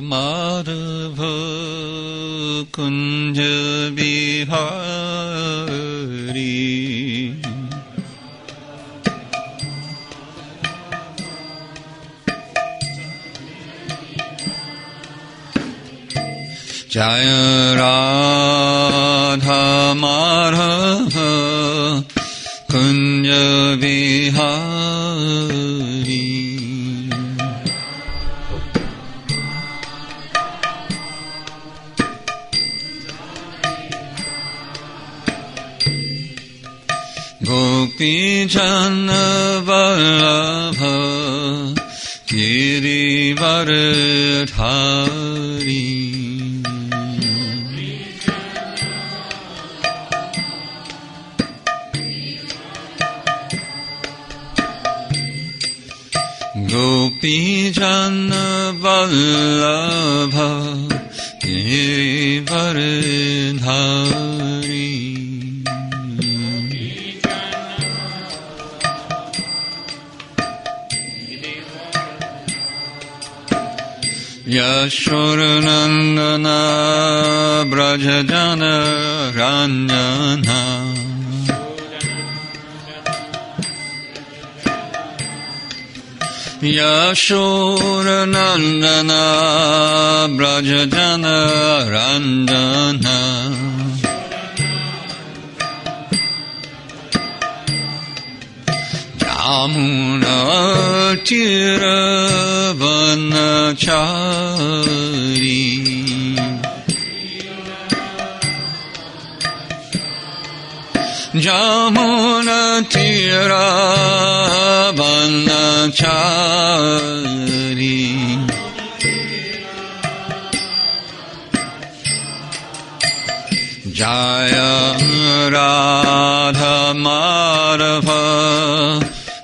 Madhava Kunja Bihari Jaya Radha Madhava Kunja Bihari Gopi Jana Vallabha Girivardhari Gopi Jana Vallabha Girivardhari Yashodanandana Brajajana Ranjana Yashodanandana Brajajana Ranjana Yamuna Tiravanachari Jamuna Tiravanachari Jaya Radha Madhava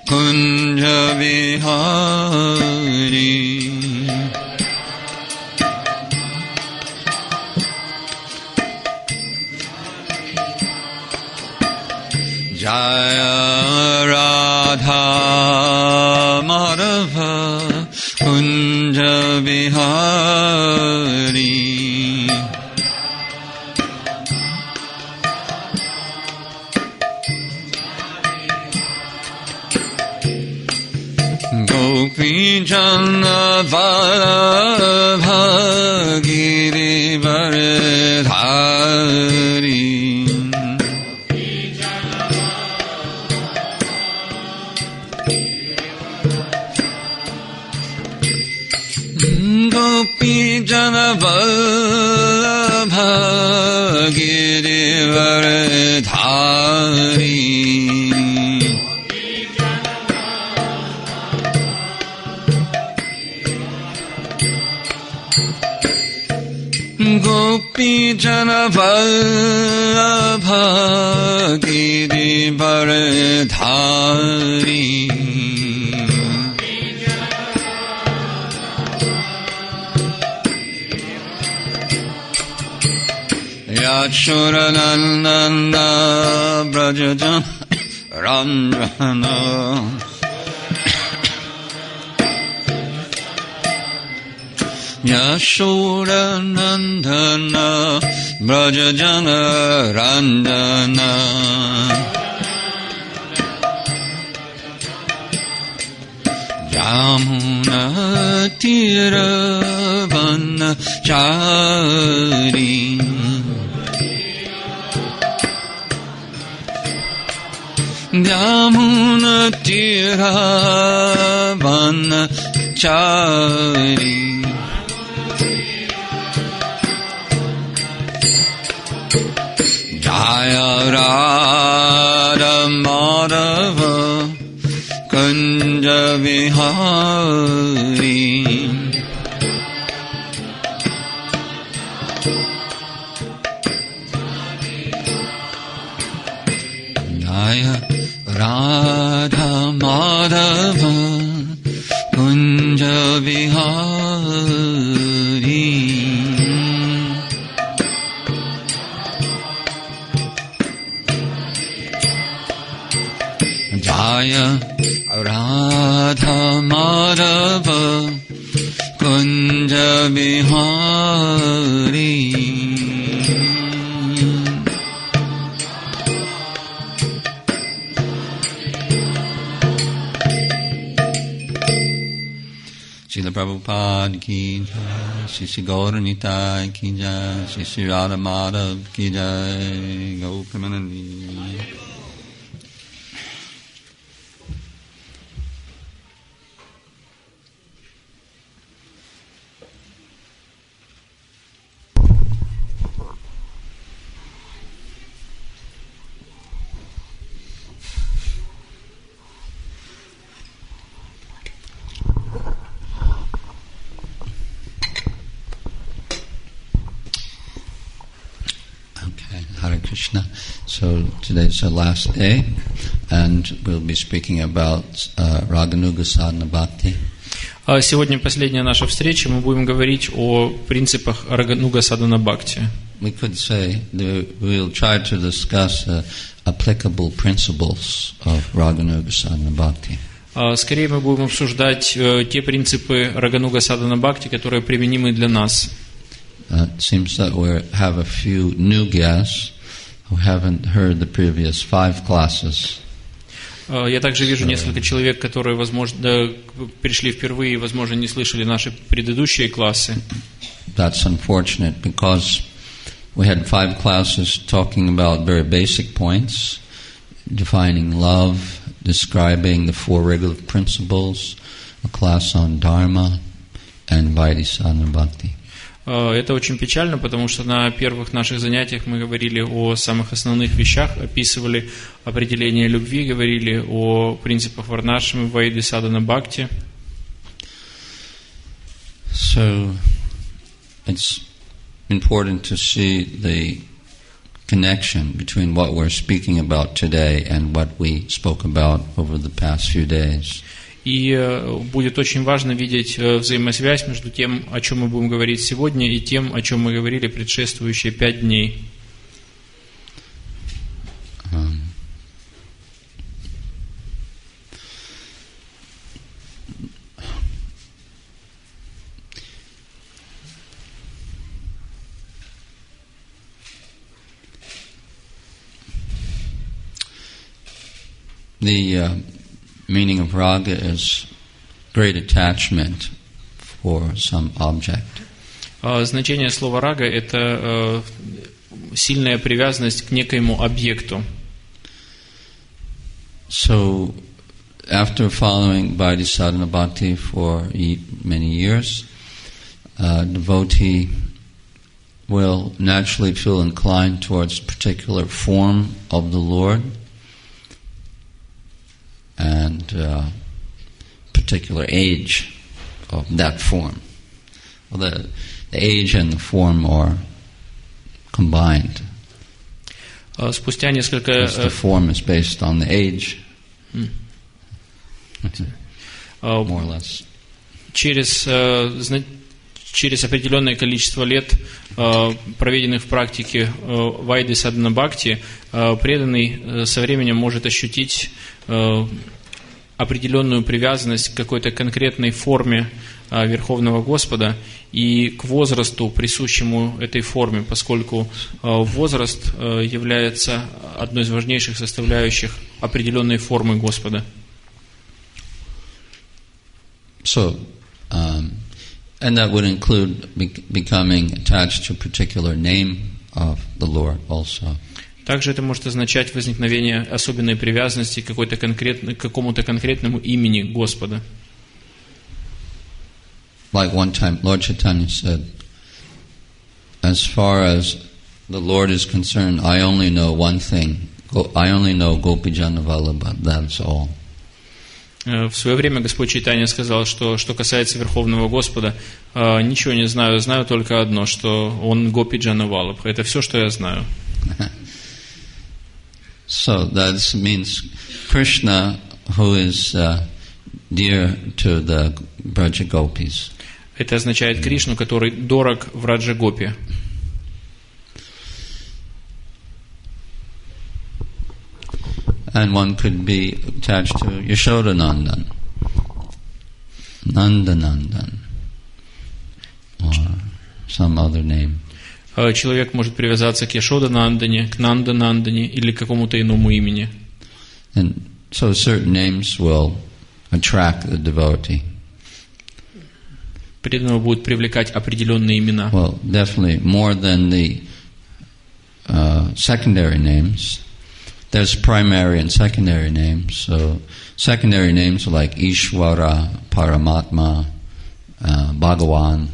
Kunja Bihari Jaya Radha Madhava Kunja Bihari Gopi Jana Vallabha Girivardhari Gopi Jana Vallabha Girivardhari Gopi Jana Vallabha Girivardhari Yashodanandana Brajajana Ranjana Yashodanandana Brajajana Ranjana Yamuna Tiravanachari Yamuna Tiravanachari Jaya Radha Madhava Kunja Bihari Jaya Radha Madhava Kunja Bihari Jaya Radha Madhava Kunja Bihari. Srila Prabhupada ki jai, Sri Gaura Nitai ki jai, Sri Radha Madhav ki jai, Gopamanandi. Krishna. So today's the last day, and we'll be speaking about Raganuga Sadhana Bhakti. Сегодня последняя наша встреча, мы будем говорить о принципах Рагануга Садхана Бхакти. We could say that we'll try to discuss applicable principles of Raganuga Sadhana Bhakti. Скорее мы будем обсуждать те принципы Рагануга Садхана Бхакти, которые применимы для нас. It seems that we have a few new guests who haven't heard the previous 5 classes. Я также вижу несколько человек, которые, возможно, пришли впервые и, возможно, не слышали наши предыдущие классы. That's unfortunate because we had 5 classes talking about very basic points, defining love, describing the 4 regulative principles, a class on Dharma, and Vaidhi Sadhana Bhakti. Это очень печально, потому что на первых наших занятиях мы говорили о самых основных вещах, описывали определение любви, говорили о принципах Варнашрама, Вайди, Садхана, Бхакти. So it's important to see the connection between what we're speaking about today and what we spoke about over the past few days. И будет очень важно видеть взаимосвязь между тем, о чем мы будем говорить сегодня, и тем, о чем мы говорили предшествующие 5 дней. Meaning of raga is great attachment for some object. Значение слова рага – это сильная привязанность к некоему объекту. So, after following Vaidhi Sadhana Bhakti for many years, devotee will naturally feel inclined towards a particular form of the Lord and particular age of that form. Well, the age and the form are combined. Спустя несколько... The form is based on the age. More or less. Через определенное количество лет, проведенных в практике Вайди Садхана Бхакти, преданный со временем может ощутить определенную привязанность к какой-то конкретной форме Верховного Господа и к возрасту, присущему этой форме, поскольку возраст является одной из важнейших составляющих определенной формы Господа. So, and that would include becoming attached to a particular name of the Lord also. Также это может означать возникновение особенной привязанности к какому-то конкретному имени Господа. Like one time, Lord Chaitanya said, as far as the Lord is concerned, I only know one thing. I only know Gopijana Vallabha, that's all. В свое время Господь Чайтанья сказал, что касается Верховного Господа, ничего не знаю, знаю только одно, что Он Гопиджана Валабха. Это все, что я знаю. So that means Krishna, who is dear to the Braja Gopis. Это означает Кришну, который дорог в Раджа-гопе. And one could be attached to Yashoda Nandan, Nandanandan, some other name. Человек может привязаться к Яшода-нандане, к Нанда-нандане или к какому-то иному имени. And so certain names will attract the devotee. Преданного будут привлекать определенные имена. Well, definitely more than the secondary names. There's primary and secondary names. So secondary names are like Ishvara, Paramatma, Bhagavan.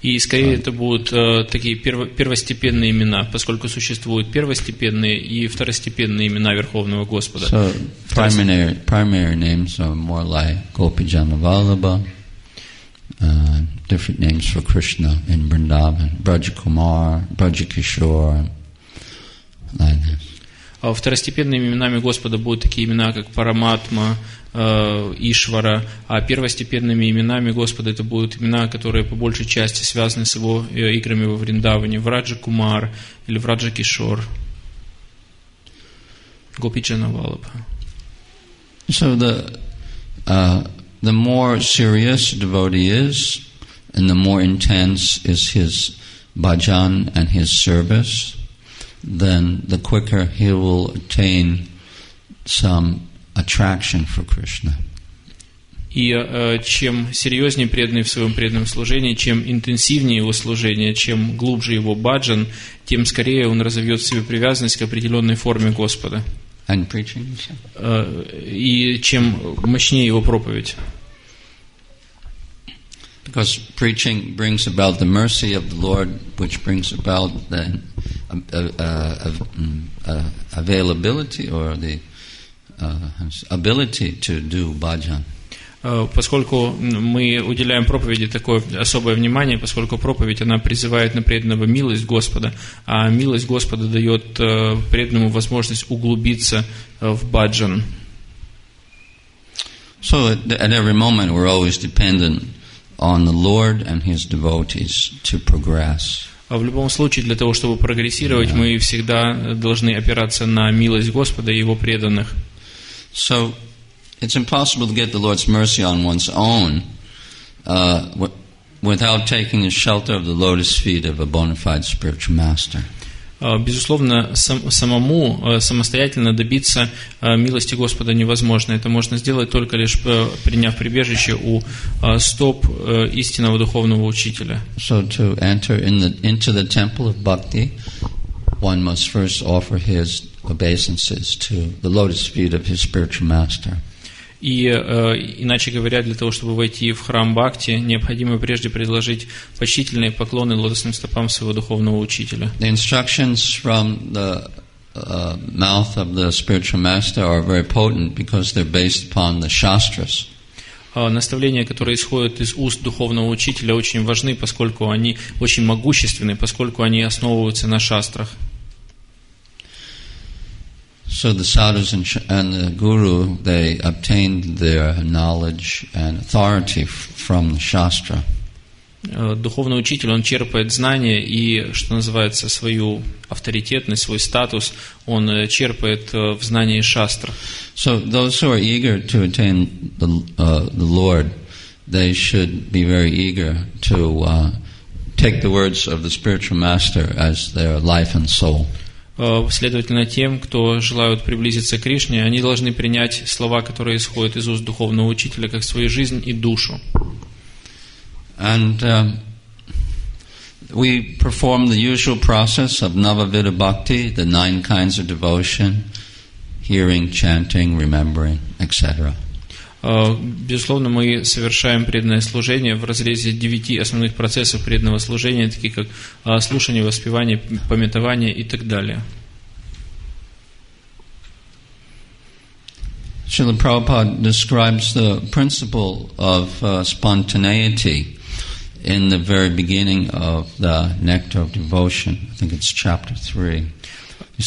И скорее это будут такие первостепенные имена, поскольку существуют первостепенные и второстепенные имена Верховного Господа. So primary names are more like Gopijana Vallabha, different names for Krishna in Vrindavan, Brajakumar, Brajakishore, like that. Второстепенными именами Господа будут такие имена, как Параматма, Ишвара, а первостепенными именами Господа это будут имена, которые по большей части связаны с его играми во Вриндаване, Враджа Кумар или Враджа Кишор, Гопиджана Валабха. So the more serious a devotee is, and the more intense is his bhajan and his service, then the quicker he will attain some attraction for Krishna. И чем серьезнее преданный в своем преданном служении, чем интенсивнее его служение, чем глубже его баджан, тем скорее он разовьет в себе привязанность к определенной форме Господа. And preaching? И чем мощнее его проповедь. Because preaching brings about the mercy of the Lord, which brings about the availability or the ability to do bhajan. Поскольку мы уделяем проповеди такое особое внимание, поскольку проповедь, она призывает на преданного милость Господа, а милость Господа дает преданному возможность углубиться в баджан. So at every moment we're always dependent on the Lord and His devotees to progress. В любом случае, для того, чтобы прогрессировать, мы всегда должны опираться на милость Господа и Его преданных. So it's impossible to get the Lord's mercy on one's own without taking the shelter of the lotus feet of a bona fide spiritual master. Безусловно, самостоятельно добиться милости Господа невозможно. Это можно сделать только лишь приняв прибежище у стоп истинного духовного учителя. So to enter into the temple of bhakti, one must first offer his obeisances to the lotus feet of his spiritual master. И, иначе говоря, для того, чтобы войти в храм Бхакти, необходимо прежде предложить почтительные поклоны лотосным стопам своего духовного учителя. The instructions from the mouth of the spiritual master are very potent because they're based upon the shastras. Наставления, которые исходят из уст духовного учителя, очень важны, поскольку они очень могущественны, поскольку они основываются на шастрах. So the sadhus and the guru, they obtained their knowledge and authority from the shastra. Духовный учитель, он черпает знания и, что называется, свою авторитетность, свой статус, он черпает в знании шастр. So those who are eager to attain the Lord, they should be very eager to take the words of the spiritual master as their life and soul. Следовательно, тем, кто желают приблизиться к Кришне, они должны принять слова, которые исходят из уст духовного учителя, как свою жизнь и душу. And we perform the usual process of Navavida Bhakti, the 9 kinds of devotion, hearing, chanting, remembering, etc. Безусловно, мы совершаем преданное служение в разрезе 9 основных процессов преданного служения, такие как слушание, воспевание, памятование и так далее. Srila Prabhupada describes the principle of spontaneity in the very beginning of the Nectar of Devotion. I think it's chapter 3.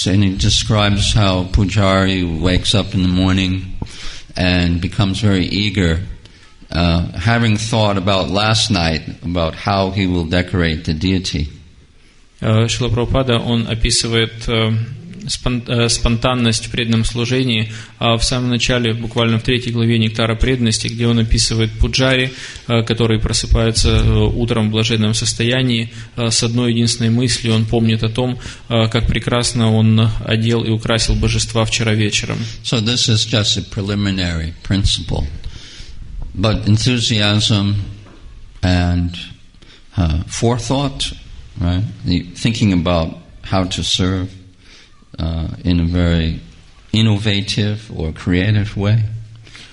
And he describes how Pujari wakes up in the morning and becomes very eager, having thought about last night, about how he will decorate the deity. Шрила Прабхупада, он описывает спонтанность в преданном служении. В самом начале, буквально в 3 главе «Нектара преданности», где он описывает пуджари, который просыпается утром в блаженном состоянии, с одной единственной мыслью он помнит о том, как прекрасно он одел и украсил божества вчера вечером. So this is just a preliminary principle. But enthusiasm and forethought, right? Thinking about how to serve in a very innovative or creative way.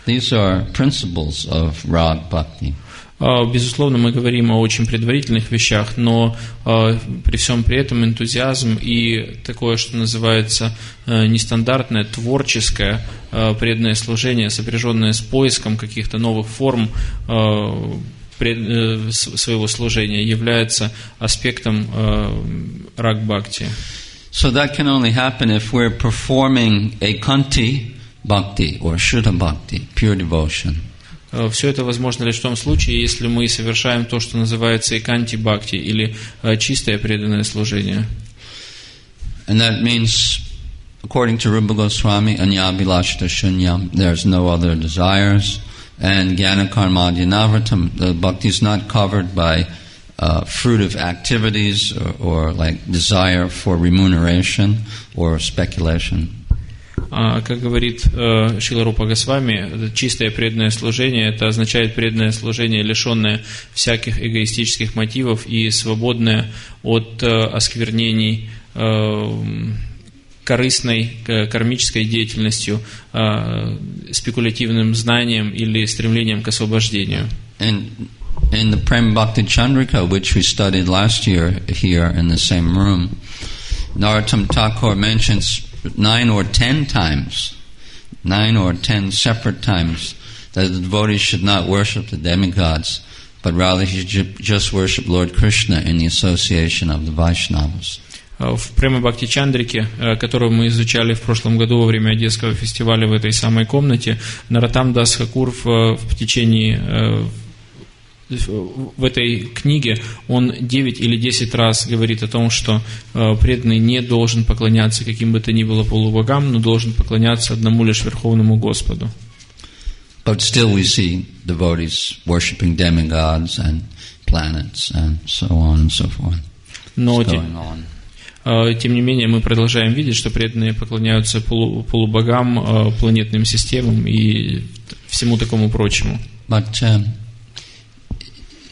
These are principles of rag bhakti. Безусловно, мы говорим о очень предварительных вещах, но при всем при этом энтузиазм и такое, что называется нестандартное, творческое преданное служение, сопряженное с поиском каких-то новых форм своего служения, является аспектом раг-бхакти. So that can only happen if we're performing ekanti bhakti or shuddha bhakti, pure devotion. Все это возможно лишь в том случае, если мы совершаем то, что называется эканти бхакти, или чистое преданное служение. And that means, according to Rupa Goswami, anyabhilashita shunyam, there's no other desires, and jnana karmadya navratam, the bhakti is not covered by fruitive activities or like desire for remuneration or speculation. Как говорит Шрила Рупа Госвами, чистое преданное служение, это означает преданное служение, лишенное всяких эгоистических мотивов и свободное от осквернений корыстной, кармической деятельностью, спекулятивным знанием или стремлением к освобождению. In the Prem Bhakti Chandrika, which we studied last year here in the same room, Narottam Thakur mentions 9 or 10 separate times, that the devotees should not worship the demigods, but rather he should just worship Lord Krishna in the association of the Vaishnavas. В Према Бхакти Чандрике, которую мы изучали в прошлом году во время Одесского фестиваля в этой самой комнате, Нароттам Дас Тхакур в течение в этой книге он 9 или 10 раз говорит о том, что преданный не должен поклоняться каким бы то ни было полубогам, но должен поклоняться одному лишь Верховному Господу. But still we see devotees worshiping demigods and planets and so on and so forth. Но тем не менее мы продолжаем видеть, что преданные поклоняются полубогам, планетным системам и всему такому прочему. But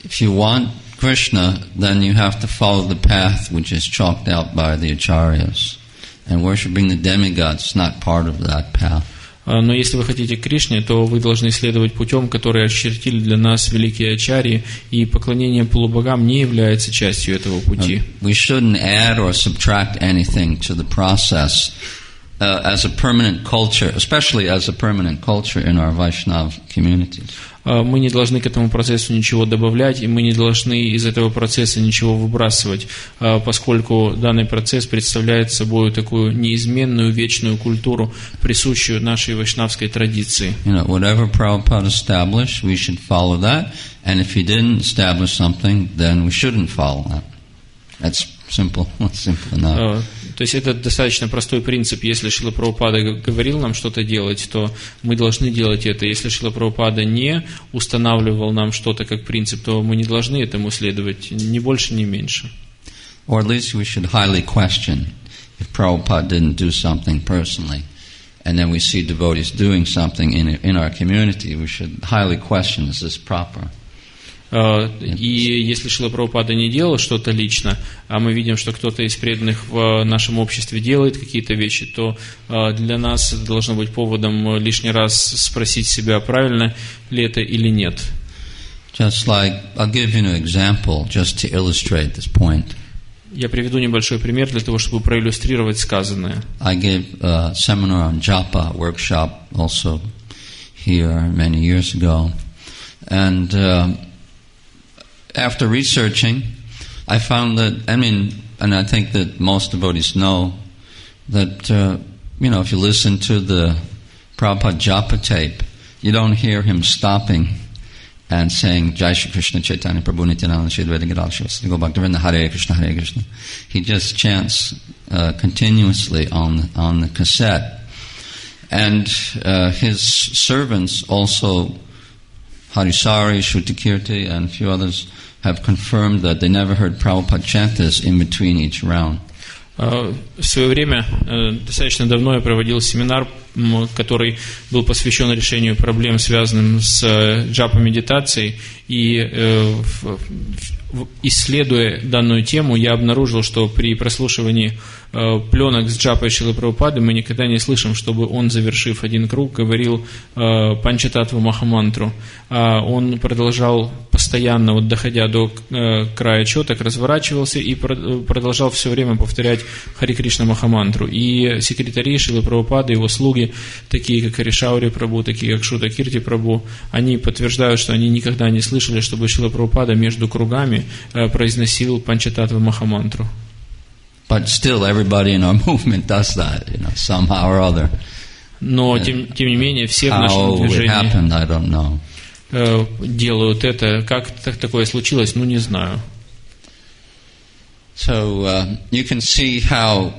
if you want Krishna, then you have to follow the path which is chalked out by the acharyas. And worshipping the demigods is not part of that path. Но если вы хотите к Кришне, то вы должны следовать путем, который очертили для нас великие ачарьи, и поклонение полубогам не является частью этого пути. We shouldn't add or subtract anything to the process as a permanent culture, especially as a permanent culture in our Vaishnava communities. Мы не должны к этому процессу ничего добавлять, и мы не должны из этого процесса ничего выбрасывать, поскольку данный процесс представляет собой такую неизменную вечную культуру, присущую нашей вайшнавской традиции. Whatever Prabhupada established, we should follow that, and if he didn't establish something, then we shouldn't follow that. That's simple enough. То есть это достаточно простой принцип. Если Шрила Прабхупада говорил нам что-то делать, то мы должны делать это. Если Шрила Прабхупада не устанавливал нам что-то как принцип, то мы не должны этому следовать, ни больше, ни меньше. Or at least we should highly question if Prabhupada didn't do something personally, and then we see devotees doing something in our community, we should highly question, is this proper? И если Шрила Прабхупада не делал что-то лично, а мы видим, что кто-то из преданных в нашем обществе делает какие-то вещи, то для нас это должно быть поводом лишний раз спросить себя, правильно ли это или нет. Just like, I'll give you an example just to illustrate this point. Я приведу небольшой пример для того, чтобы проиллюстрировать сказанное. I gave a seminar on japa workshop also here many years ago, and after researching, I found that, and I think that most devotees know, that, if you listen to the Prabhupada japa tape, you don't hear him stopping and saying Jai Shri Krishna Chaitanya Prabhu Nityananda Shri Advaita Gadadhar Shivasati Gaura Bhaktivinoda Hare Krishna Hare Krishna. He just chants continuously on the cassette. And his servants also, Harisari, Shrutikirti, and a few others, have confirmed that they never heard Prabhupada chant this in between each round. В свое время, достаточно давно, я проводил семинар, который был посвящен решению проблем, связанным с джапа-медитацией, и исследуя данную тему, я обнаружил, что при прослушивании пленок с джапой Шрилы Прабхупады мы никогда не слышим, чтобы он, завершив один круг, говорил Панчататтва Махамантру. Он продолжал постоянно, вот доходя до края чёток, разворачивался и продолжал все время повторять Хари Кришна Махамантру. И секретари Шрилы Прабхупады, его слуги, такие как Харишаури Прабху, такие как Шрута Кирти Прабху, они подтверждают, что они никогда не слышали, чтобы Шрила Прабхупада между кругами произносил Панчататтва Махамантру. But still, everybody in our movement does that, somehow or other. Но тем не менее, все в нашем движении happened, I don't know. Делают это. Как такое случилось, не знаю. So you can see how,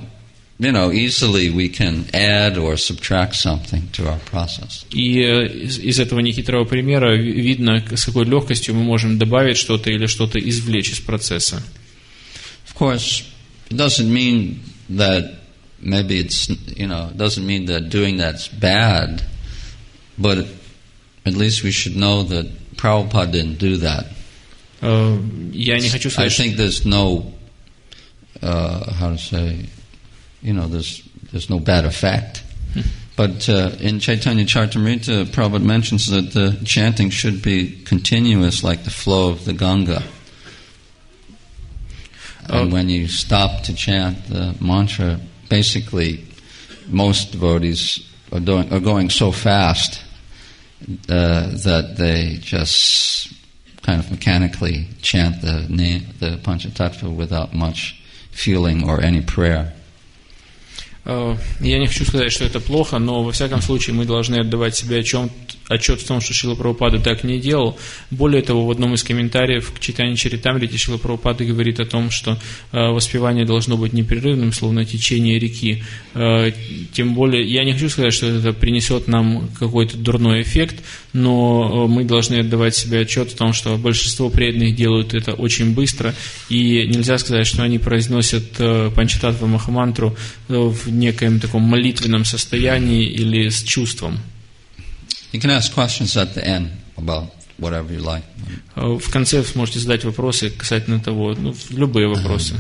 easily we can add or subtract something to our process. И из этого нехитрого примера видно, с какой легкостью мы можем добавить что-то или что-то извлечь из процесса. Of course, it doesn't mean that maybe it's, it doesn't mean that doing that's bad, but at least we should know that Prabhupada didn't do that. Я не хочу сказать, I think there's no, how to say, there's no bad effect. But in Chaitanya Charitamrita, Prabhupada mentions that the chanting should be continuous like the flow of the Ganga. And when you stop to chant the mantra, basically most devotees are going so fast that they just kind of mechanically chant the Panchatattva without much feeling or any prayer. Я не хочу сказать, что это плохо, но во всяком случае мы должны отдавать себе отчет в том, что Шрила Прабхупада так не делал. Более того, в одном из комментариев к Чайтанья Чаритамрите Шрила Прабхупада говорит о том, что воспевание должно быть непрерывным, словно течение реки. Тем более, я не хочу сказать, что это принесет нам какой-то дурной эффект, но мы должны отдавать себе отчет в том, что большинство преданных делают это очень быстро, и нельзя сказать, что они произносят Панчататтва Махамантру в некоем таком молитвенном состоянии или с чувством. You can ask questions at the end about whatever you like. В конце вы сможете задать вопросы касательно того, любые вопросы.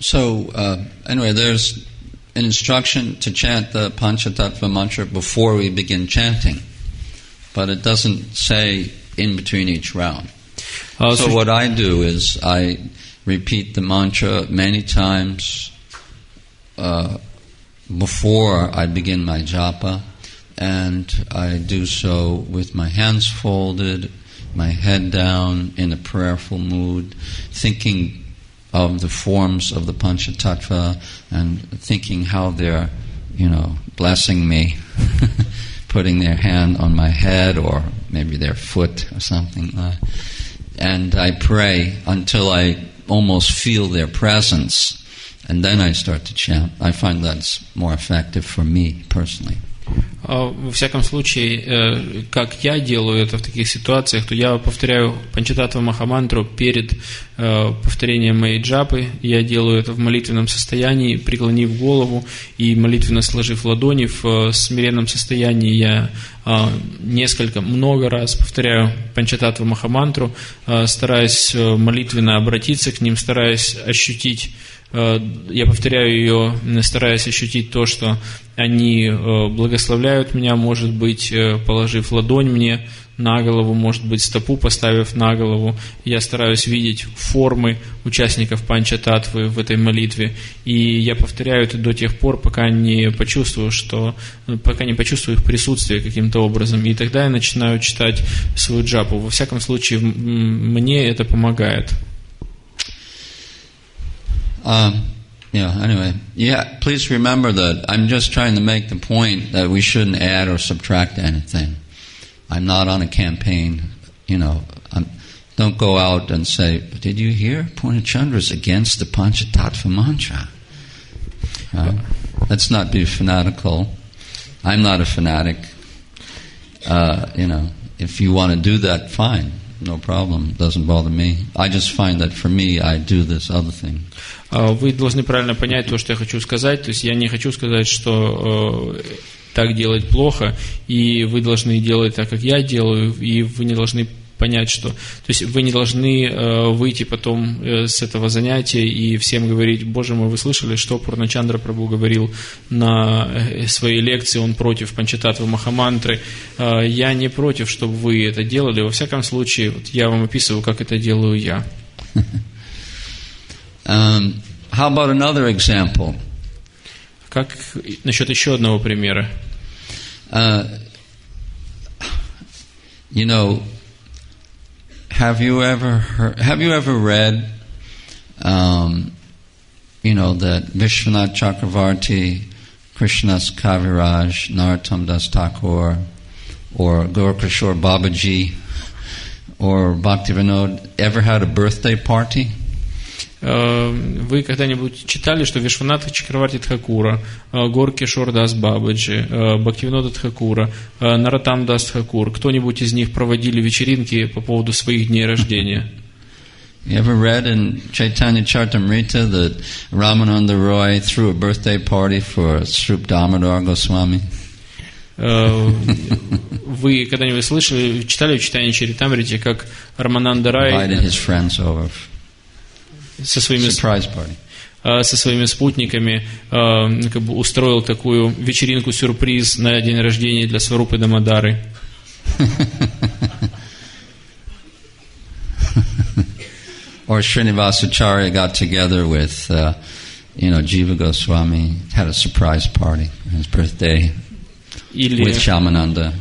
So, anyway, there's an instruction to chant the Panchatattva mantra before we begin chanting, but it doesn't say in between each round. So what I do is I repeat the mantra many times before I begin my japa, and I do so with my hands folded, my head down, in a prayerful mood, thinking of the forms of the Panchatattva and thinking how they're, blessing me, putting their hand on my head or maybe their foot or something. And I pray until I almost feel their presence, and then I start to chant. I find that's more effective for me personally. Во всяком случае, как я делаю это в таких ситуациях, то я повторяю Панчататтва Махамантру перед повторением моей джапы. Я делаю это в молитвенном состоянии, преклонив голову и молитвенно сложив ладони. В смиренном состоянии я много раз повторяю Панчататтва Махамантру, стараясь молитвенно обратиться к ним, стараясь ощутить я повторяю ее, стараясь ощутить то, что они благословляют меня, может быть, положив ладонь мне на голову, может быть, стопу поставив на голову. Я стараюсь видеть формы участников панча-татвы в этой молитве, и я повторяю это до тех пор, пока не почувствую их присутствие каким-то образом, и тогда я начинаю читать свою джапу. Во всяком случае, мне это помогает. Please remember that I'm just trying to make the point that we shouldn't add or subtract anything. I'm not on a campaign, don't go out and say, did you hear? Purnachandra's against the Panchatattva mantra. Let's not be fanatical. I'm not a fanatic. If you want to do that, fine. No problem. It doesn't bother me. I just find that for me, I do this other thing. Вы должны правильно понять то, что я хочу сказать. То есть я не хочу сказать, что так делать плохо, и вы должны делать так, как я делаю, и вы не должны понять, что... То есть вы не должны выйти потом с этого занятия и всем говорить: Боже мой, вы слышали, что Пурначандра Прабху говорил на своей лекции, он против Панчататтвы Махамантры. Я не против, чтобы вы это делали. Во всяком случае, вот я вам описываю, как это делаю я. How about another example? Как насчет еще одного примера? Have you ever read, that Vishwanath Chakravarti, Krishnadas Kaviraj, Narottam Das Thakur, or Gaurkishore Babaji, or Bhaktivinoda ever had a birthday party? Вы когда-нибудь читали, что Вишванатха Чакраварти Тхакура, Горкишор Дас Бабаджи, Бхактивинода Тхакура, Нароттам Дас Тхакур, кто-нибудь из них проводили вечеринки по поводу своих дней рождения? You ever read in Chaitanya Charitamrita that Ramananda Roy threw a birthday party for Srup Damodar Goswami? Вы когда-нибудь читали в Чайтанья Чаритамрите, как Рамананда Рай invited his friends over. Со своими спутниками устроил такую вечеринку-сюрприз на день рождения для Сварупы Дамодары. Or Srinivasacharya got together with, Jiva Goswami, had a surprise party on his birthday with Shyamananda.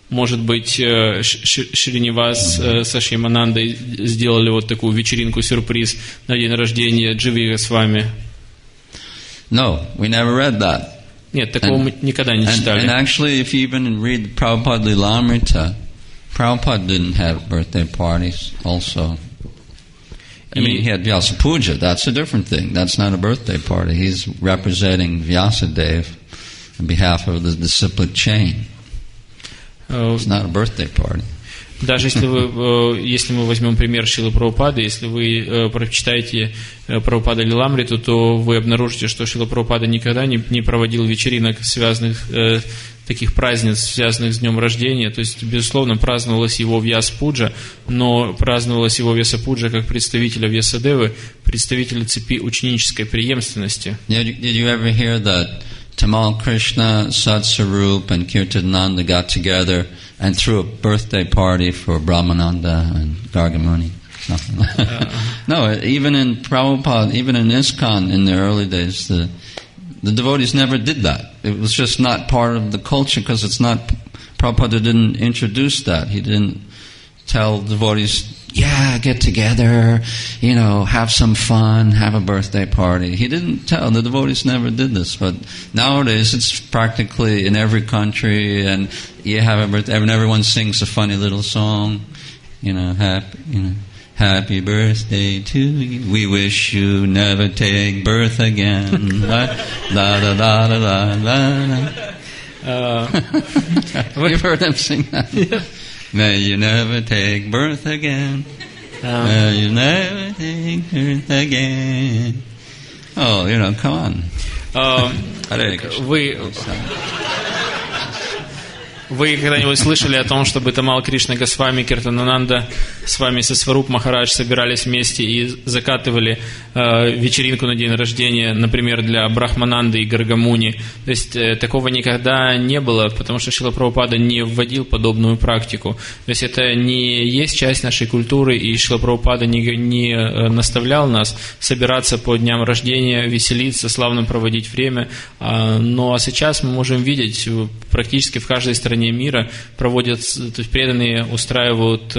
Может быть, Шринивас со Шьяманандой сделали вот такую вечеринку-сюрприз на день рождения Дживы Госвами. No, we never read that. Нет, такого мы никогда не читали. And actually, if you even read Prabhupada Lilamrita, Prabhupada didn't have birthday parties also. I mean, he had Vyasa Puja, that's a different thing. That's not a birthday party. He's representing Vyasadeva on behalf of the disciplic chain. It's not a birthday party. Даже если мы возьмем пример Шрилы Прабхупады, если вы прочитаете Прабхупада Лиламриту, то вы обнаружите, что Шрила Прабхупада никогда не проводил вечеринок, связанных таких праздниц, связанных с днем рождения. То есть, безусловно, праздновалась его Вьяса-пуджа, но праздновалась его Вьяса-пуджа как представителя Вьясадевы, представителя цепи ученической преемственности. Did you ever hear that Tamal Krishna, Satsarup, and Kirtananda got together and threw a birthday party for Brahmananda and Gargamuni? Something like that. No, even in Prabhupada, even in ISKCON in the early days, the devotees never did that. It was just not part of the culture because it's not, Prabhupada didn't introduce that. He didn't tell devotees, get together, have some fun, have a birthday party. He didn't tell. The devotees never did this. But nowadays, it's practically in every country, and you have a birthday, and everyone sings a funny little song, happy birthday to you. We wish you never take birth again. La la la la la la. You've heard them sing that? Yeah. May you never take birth again. May you never take birth again. Oh, come on. Вы когда-нибудь слышали о том, чтобы Тамал Кришна Госвами, Киртанананда с вами Сваруп Махарадж собирались вместе и закатывали вечеринку на день рождения, например, для Брахмананды и Гаргамуни? То есть такого никогда не было, потому что Шрила Прабхупада не вводил подобную практику. То есть это не есть часть нашей культуры, и Шрила Прабхупада не наставлял нас собираться по дням рождения, веселиться, славно проводить время. Но сейчас мы можем видеть практически в каждой стране мира проводят, то есть преданные устраивают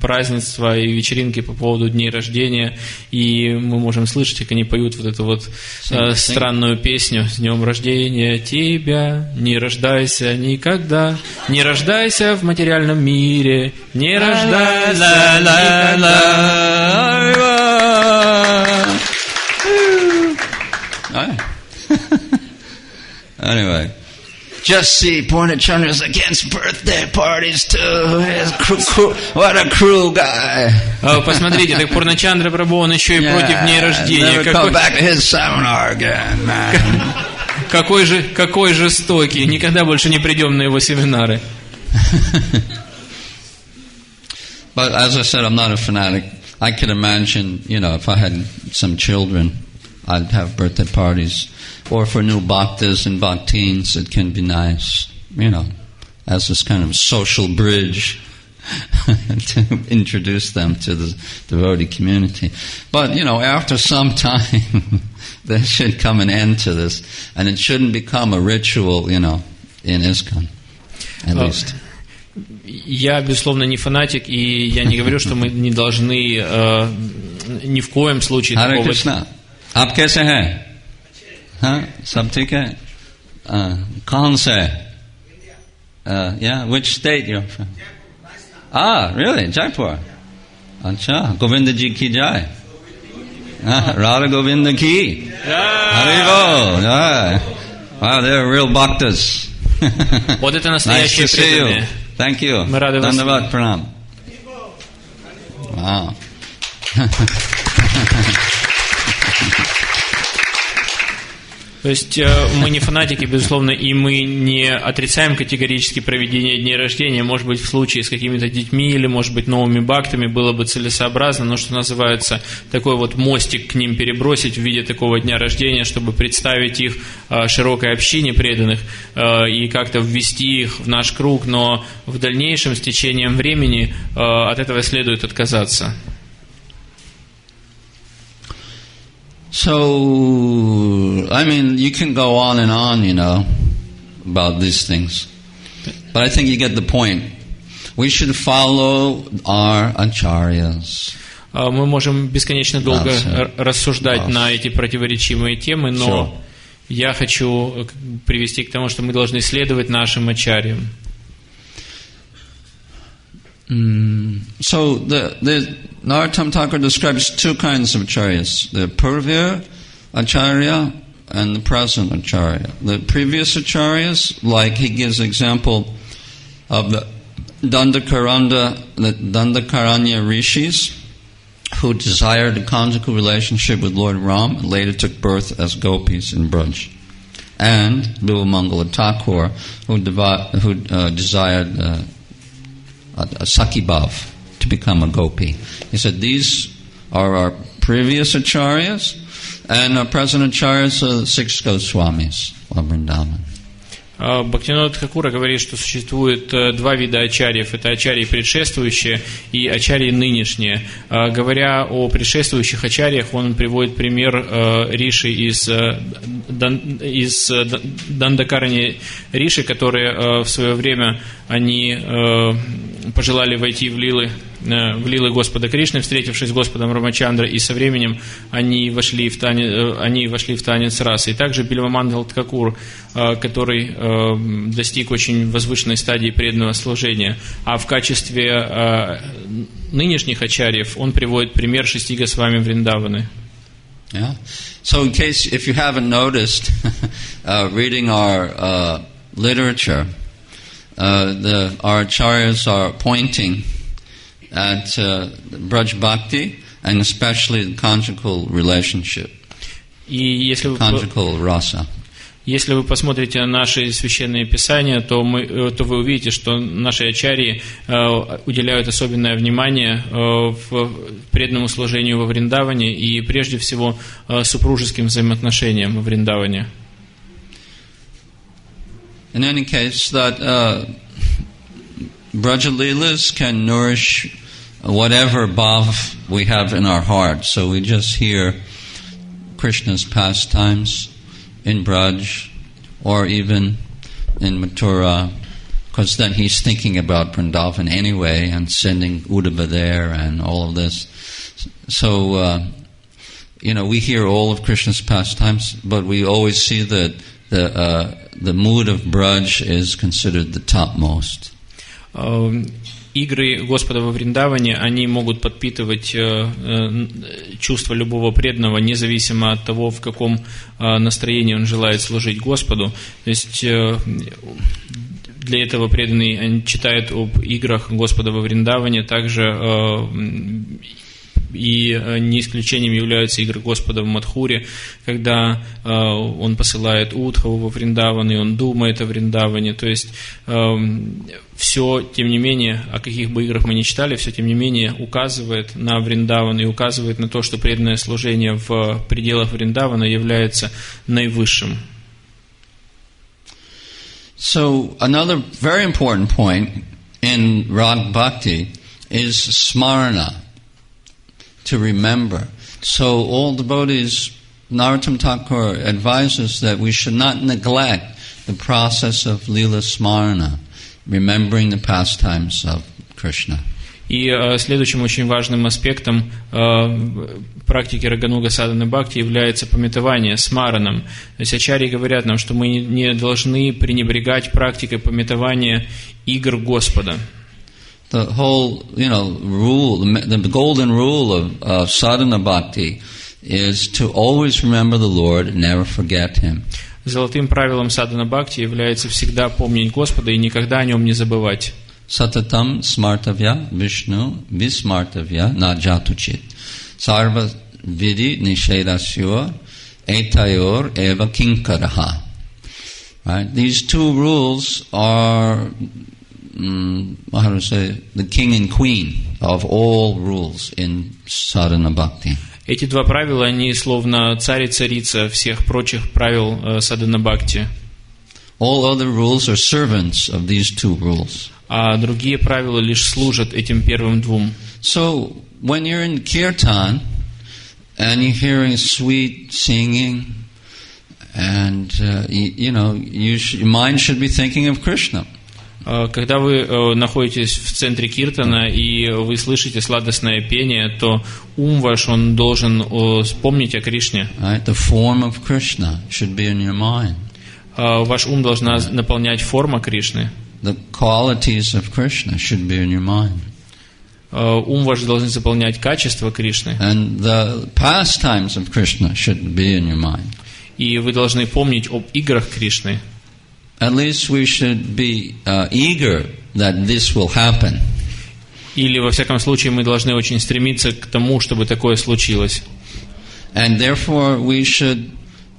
празднества и вечеринки по поводу дней рождения, и мы можем слышать, как они поют вот эту вот странную песню «С днем рождения тебя, не рождайся никогда, не рождайся в материальном мире, не рождайся никогда». Anyway. Just see, Purnachandra's against birthday parties too. What a cruel guy. Посмотрите, так Пурначандра Прабху, он еще и против дней рождения. Never come back to his seminar again, man. Какой жестокий. Никогда больше не придем на его семинары. But as I said, I'm not a fanatic. I can imagine, if I had some children, I'd have birthday parties. Or for new bhaktas and bhakteens, it can be nice, as this kind of social bridge to introduce them to the devotee community. But, after some time, there should come an end to this. And it shouldn't become a ritual, in ISKCON, at least. Я, безусловно, не фанатик, и я не говорю, что мы не должны ни в коем случае... Харе Кришна. Ап कैसे हैं? हाँ, सब ठीक है? कौन से? Yeah, which state you're from? Really? Jaipur? अच्छा, गोविंद जी की जय. Radha Govinda ki. Haribol. Wow, they're real bhaktas. Вот это настоящие преданные. Thank you. Мы рады вас. Dandavad pranam. Wow. То есть мы не фанатики, безусловно, и мы не отрицаем категорически проведение дней рождения. Может быть, в случае с какими-то детьми или, может быть, новыми бхактами было бы целесообразно, но, что называется, такой вот мостик к ним перебросить в виде такого дня рождения, чтобы представить их широкой общине преданных и как-то ввести их в наш круг, но в дальнейшем, с течением времени, от этого следует отказаться. So, you can go on and on, about these things. But I think you get the point. We should follow our acharyas. Мы можем бесконечно долго рассуждать на эти противоречивые темы, но я хочу привести к тому, что мы должны следовать нашим ачарьям. So the Narottam Thakur describes two kinds of acharyas: the Purvya Acharya and the present Acharya. The previous acharyas, like he gives example of the Dandakaranya rishis, who desired a conjugal relationship with Lord Ram and later took birth as gopis in Braj, and Bilvamangala Thakur, who desired a Sakhi Bhav, to become a gopi. He said these are our previous acharyas, and our present acharyas are the 6 Goswamis of Vrindavan. Бхактивинода Тхакура говорит, что существует два вида ачарьев. Это ачарьи предшествующие и ачарьи нынешние. Говоря о предшествующих ачарьях, он приводит пример риши из Дандакарани риши, которые в свое время они пожелали войти в лилы Господа Кришны, встретившись с Господом Рамачандра, и со временем они вошли в танец расы. И также Бильвамангал Тхакур, который достиг очень возвышенной стадии преданного служения. А в качестве нынешних ачарьев он приводит пример 6 Госвами Вриндаваны. Yeah. So in case, if you haven't noticed, reading our literature, our acharyas are pointing at Braj Bhakti and especially the conjugal relationship, И если вы conjugal rasa. Если вы посмотрите на наши священные писания, то вы увидите, что наши ачарьи уделяют особенное внимание в преданному служению во Вриндаване и прежде всего супружеским взаимоотношениям во Вриндаване. In any case, that Braja Leelas can nourish whatever bhav we have in our heart. So we just hear Krishna's pastimes in Braj or even in Mathura, because then he's thinking about Vrindavan anyway and sending Uddhava there and all of this. So, we hear all of Krishna's pastimes, but we always see that the mood of Braj is considered the topmost. Игры Господа во Вриндаване, они могут подпитывать чувство любого преданного, независимо от того, в каком настроении он желает служить Господу. То есть для этого преданный читает об играх Господа во Вриндаване, также и не исключением являются игры Господа в Мадхуре, когда он посылает Удхаву во Вриндаван, и он думает о Вриндаване. То есть все, тем не менее, о каких бы играх мы ни читали, все, тем не менее, указывает на Вриндаван и указывает на то, что преданное служение в пределах Вриндавана является наивысшим. So, another very important point in Rag Bhakti is smarana, to remember. So all devotees, Narottam Thakur advises that we should not neglect the process of Leela Smarana, remembering the pastimes of Krishna. И следующим очень важным аспектом практики Рагануга Садханы Бхакти является памятование, смараном. То есть ачарьи говорят нам, что мы не должны пренебрегать практикой памятования игр Господа. The whole, rule, the golden rule of sadhana bhakti is to always remember the Lord and never forget Him. Золотым правилом садхана бхакти является всегда помнить Господа и никогда о Нем не забывать. Satatam smartavya Vishnu vismartavya na jatuchit sarva vidi nishedasya etayor eva kinkaraha. Right? These two rules are the king and queen of all rules in sadhana bhakti. Эти два правила, они словно царь и царица всех прочих правил садхана бхакти. All other rules are servants of these two rules. А другие правила лишь служат этим первым двум. So, when you're in kirtan and you're hearing sweet singing, and your mind should be thinking of Krishna. Когда вы находитесь в центре киртана и вы слышите сладостное пение, то ум ваш, он должен вспомнить о Кришне. Right? The form of Krishna should be in your mind. Ваш ум должна наполнять форма Кришны. The qualities of Krishna should be in your mind. Ум ваш должен заполнять качества Кришны. And the pastimes of Krishna should be in your mind. И вы должны помнить об играх Кришны. At least we should be eager that this will happen. Или, во всяком случае, мы должны очень стремиться к тому, чтобы такое случилось. And therefore we should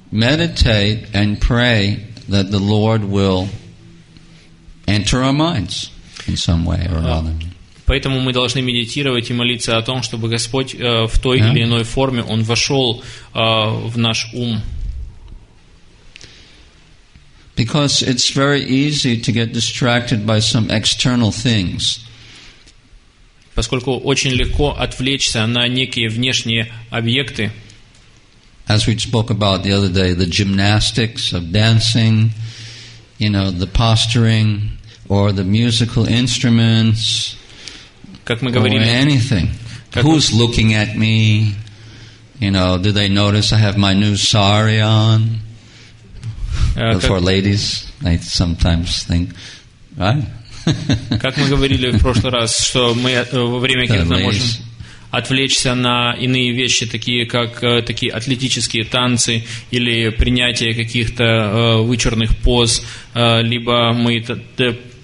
meditate and pray that the Lord will enter our minds in some way or another. Поэтому мы должны медитировать и молиться о том, чтобы Господь в той или иной форме, Он вошел в наш ум. Because it's very easy to get distracted by some external things. Поскольку очень легко отвлечься на некие внешние объекты. As we spoke about the other day, the gymnastics of dancing, the posturing, or the musical instruments, как мы говорили, or anything. Who's looking at me? Do they notice I have my new sari on? For ladies, I sometimes think, right? Как мы говорили в прошлый раз, что мы во время киртана можем отвлечься на иные вещи, такие как такие атлетические танцы или принятие каких-то вычурных поз, либо мы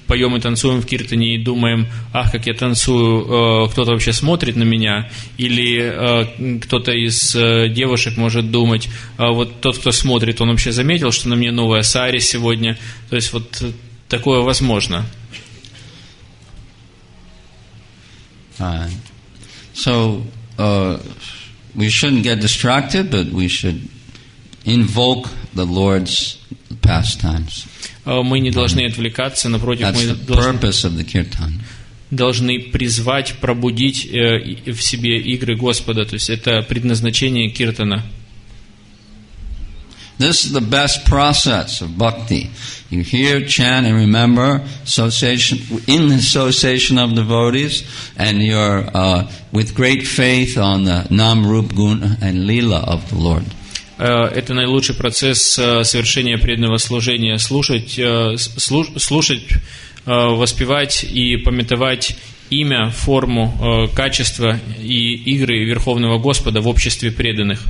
поем и танцуем в киртане и думаем: ах, как я танцую, кто-то вообще смотрит на меня, или кто-то из девушек может думать: вот тот, кто смотрит, он вообще заметил, что на мне новая сари сегодня. То есть вот такое возможно. So we shouldn't get distracted, but we should invoke the Lord's pastimes. Мы не должны отвлекаться, напротив, That's мы the purpose of the kirtan. должны призвать, пробудить в себе игры Господа. То есть это предназначение киртана. This is the best process of bhakti. You hear, chant, and remember in the association of devotees, and you're with great faith on the Nam, Rup, Guna, and Lila of the Lord. Это наилучший процесс совершения преданного служения. Слушать, воспевать и памятовать имя, форму, качество и игры Верховного Господа в обществе преданных.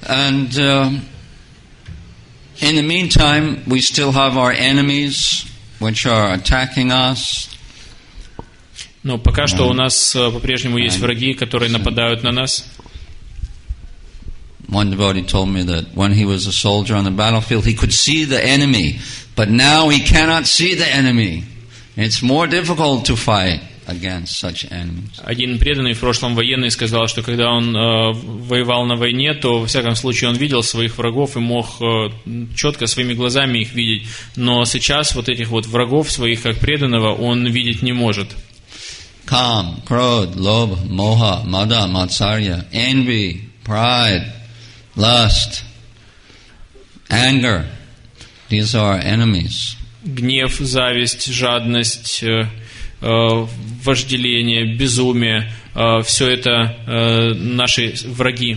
And in the meantime, we still have our enemies, which are attacking us. Но пока что у нас по-прежнему есть враги, которые нападают на нас. One devotee told me that when he was a soldier on the battlefield, he could see the enemy, but now he cannot see the enemy. It's more difficult to fight against such enemies. Один преданный в прошлом военный сказал, что когда он воевал на войне, то во всяком случае он видел своих врагов и мог четко своими глазами их видеть. Но сейчас вот этих вот врагов своих, как преданного, он видеть не может. Kam, Krodh, Lobha, Moha, Mada, Matsarya, envy, pride, lust, anger. These are enemies. Гнев, зависть, жадность, вожделение, безумие, все это наши враги.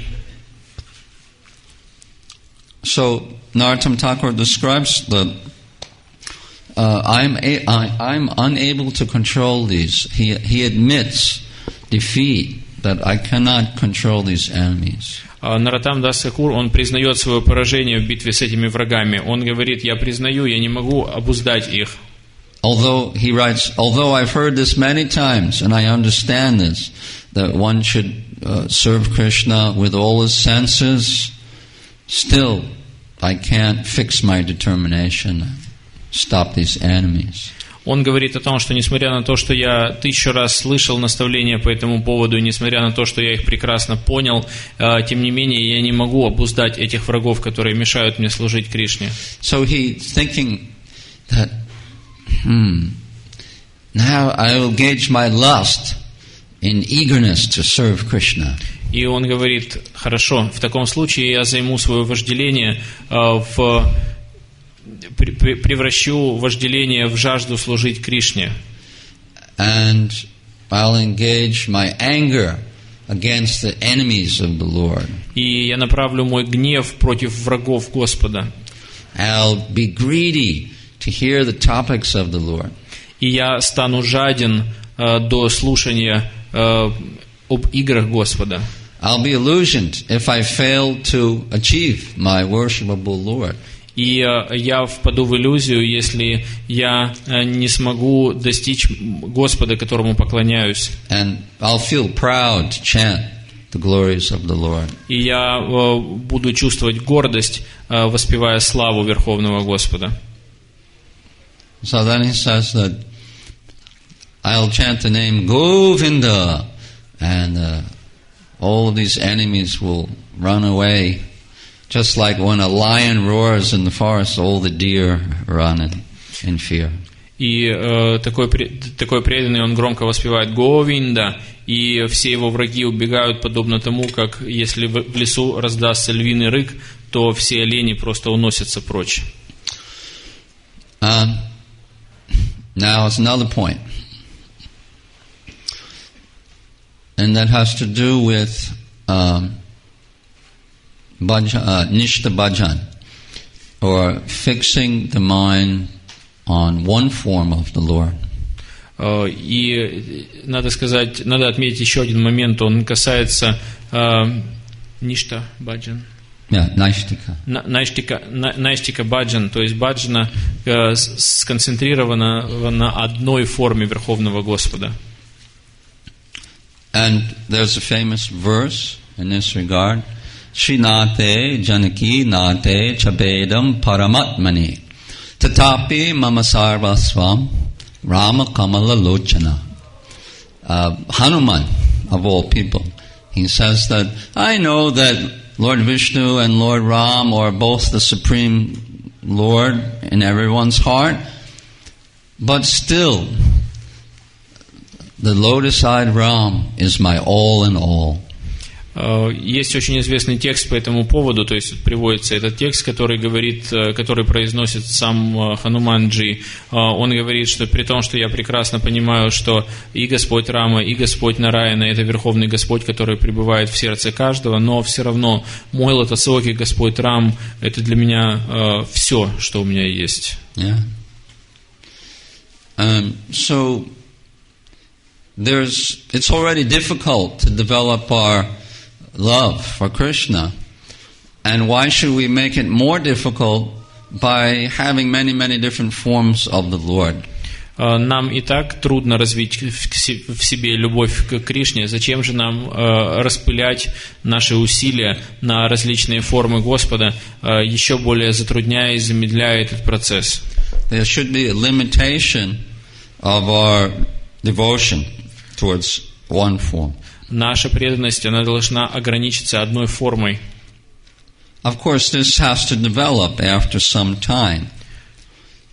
So Narottam Thakur describes that I'm unable to control these. He admits defeat, that I cannot control these enemies. Нароттам Дас Тхакур, он признает свое поражение в битве с этими врагами. Он говорит: я признаю, я не могу обуздать их. Although he writes, although I've heard this many times and I understand this, that one should serve Krishna with all his senses, still I can't fix my determination, stop these enemies. Он говорит о том, что несмотря на то, что я 1000 раз слышал наставления по этому поводу, и несмотря на то, что я их прекрасно понял, тем не менее я не могу обуздать этих врагов, которые мешают мне служить Кришне. So he's thinking that now I will gauge my lust in eagerness to serve Krishna. И он говорит: хорошо, в таком случае я займу свое вожделение превращу вожделение в жажду служить Кришне. And I'll engage my anger against the enemies of the Lord. И я направлю мой гнев против врагов Господа. I'll be greedy to hear the topics of the Lord. И я стану жаден до слушания об играх Господа. I'll be illusioned if I fail to achieve my worshipable Lord. И я впаду в иллюзию, если я не смогу достичь Господа, которому поклоняюсь. And I'll feel proud to chant the glories of the Lord. И я буду чувствовать гордость, воспевая славу Верховного Господа. So then he says that I'll chant the name Govinda, and all these enemies will run away. Just like when a lion roars in the forest, all the deer run in fear. И такой преданный, он громко воспевает Говинда, и все его враги убегают, подобно тому, как если в лесу раздастся львиный рык, то все олени просто уносятся прочь. Now it's another point, and that has to do with Nishta Bhajan, or fixing the mind on one form of the Lord. И надо отметить еще один момент, он касается Ништа Баджан. Yeah, Naishtika. Наиштика баджан, то есть баджана сконцентрирована на одной форме Верховного Господа. And there's a famous verse in this regard. Srinate Janaki Nate Chabedam Paramatmani Tatapi Mama Sarvasvam Rama Kamala Lochana. Hanuman, of all people, he says that I know that Lord Vishnu and Lord Ram are both the Supreme Lord in everyone's heart, but still, the lotus-eyed Ram is my all in all. Есть очень известный текст по этому поводу, то есть приводится этот текст, который произносит сам Хануманджи. Он говорит, что при том, что я прекрасно понимаю, что и Господь Рама, и Господь Нараяна — это Верховный Господь, который пребывает в сердце каждого, но все равно мой лотосокий Господь Рам — это для меня все, что у меня есть. Yeah. So it's already difficult to develop our love for Krishna, and why should we make it more difficult by having many, many different forms of the Lord? Нам и так трудно развить в себе любовь к Кришне. Зачем же нам распылять наши усилия на различные формы Господа, еще более затрудняя и замедляя этот процесс? There should be a limitation of our devotion towards one form. Наша преданность, она должна ограничиться одной формой. Of course, this has to develop after some time.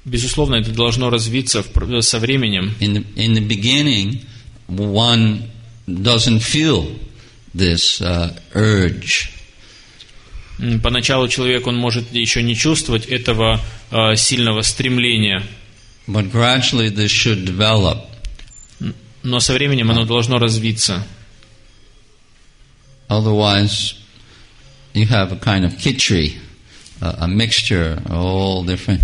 Безусловно, это должно развиться со временем. In the beginning, one doesn't feel this urge. Поначалу человек, он может еще не чувствовать этого сильного стремления. But gradually this should develop. Но со временем оно должно развиться. Otherwise, you have a kind of khichdi, a mixture of all different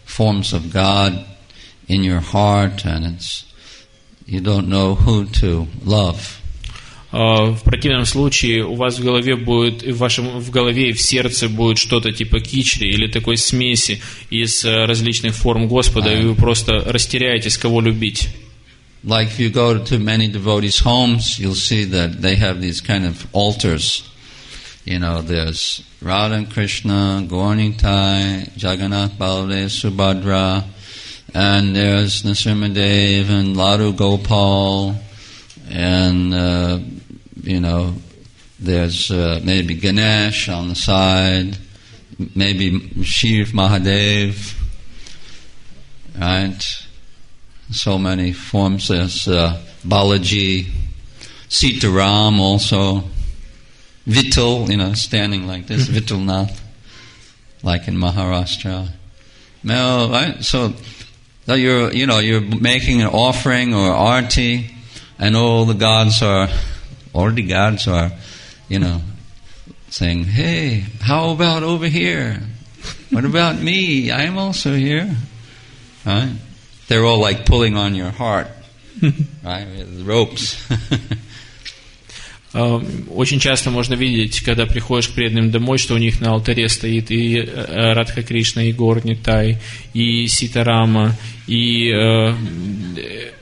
forms of God in your heart, and you don't know who to love. В противном случае у вас в голове будет, в голове и в сердце будет что-то типа кичри или такой смеси из различных форм Господа, и вы просто растеряетесь, кого любить. Like if you go to many devotees' homes, you'll see that they have these kind of altars. You know, there's Radha and Krishna, Gauranitai, Jagannath, Baladev, Subhadra, and there's Nrsimhadev and Ladu Gopal, and there's maybe Ganesh on the side, maybe Shiv Mahadev, right? So many forms. There's Balaji, Sitaram also, Vittal, standing like this, Vittalnath, like in Maharashtra. Well, right? So you're making an offering or arti, and all the gods are saying, hey, how about over here? What about me? I'm also here. Right? They're all like pulling on your heart, right? With ropes. Очень часто можно видеть, когда приходишь к преданным домой, что у них на алтаре стоит и Радха Кришна, и Горнитай, и Ситарама, и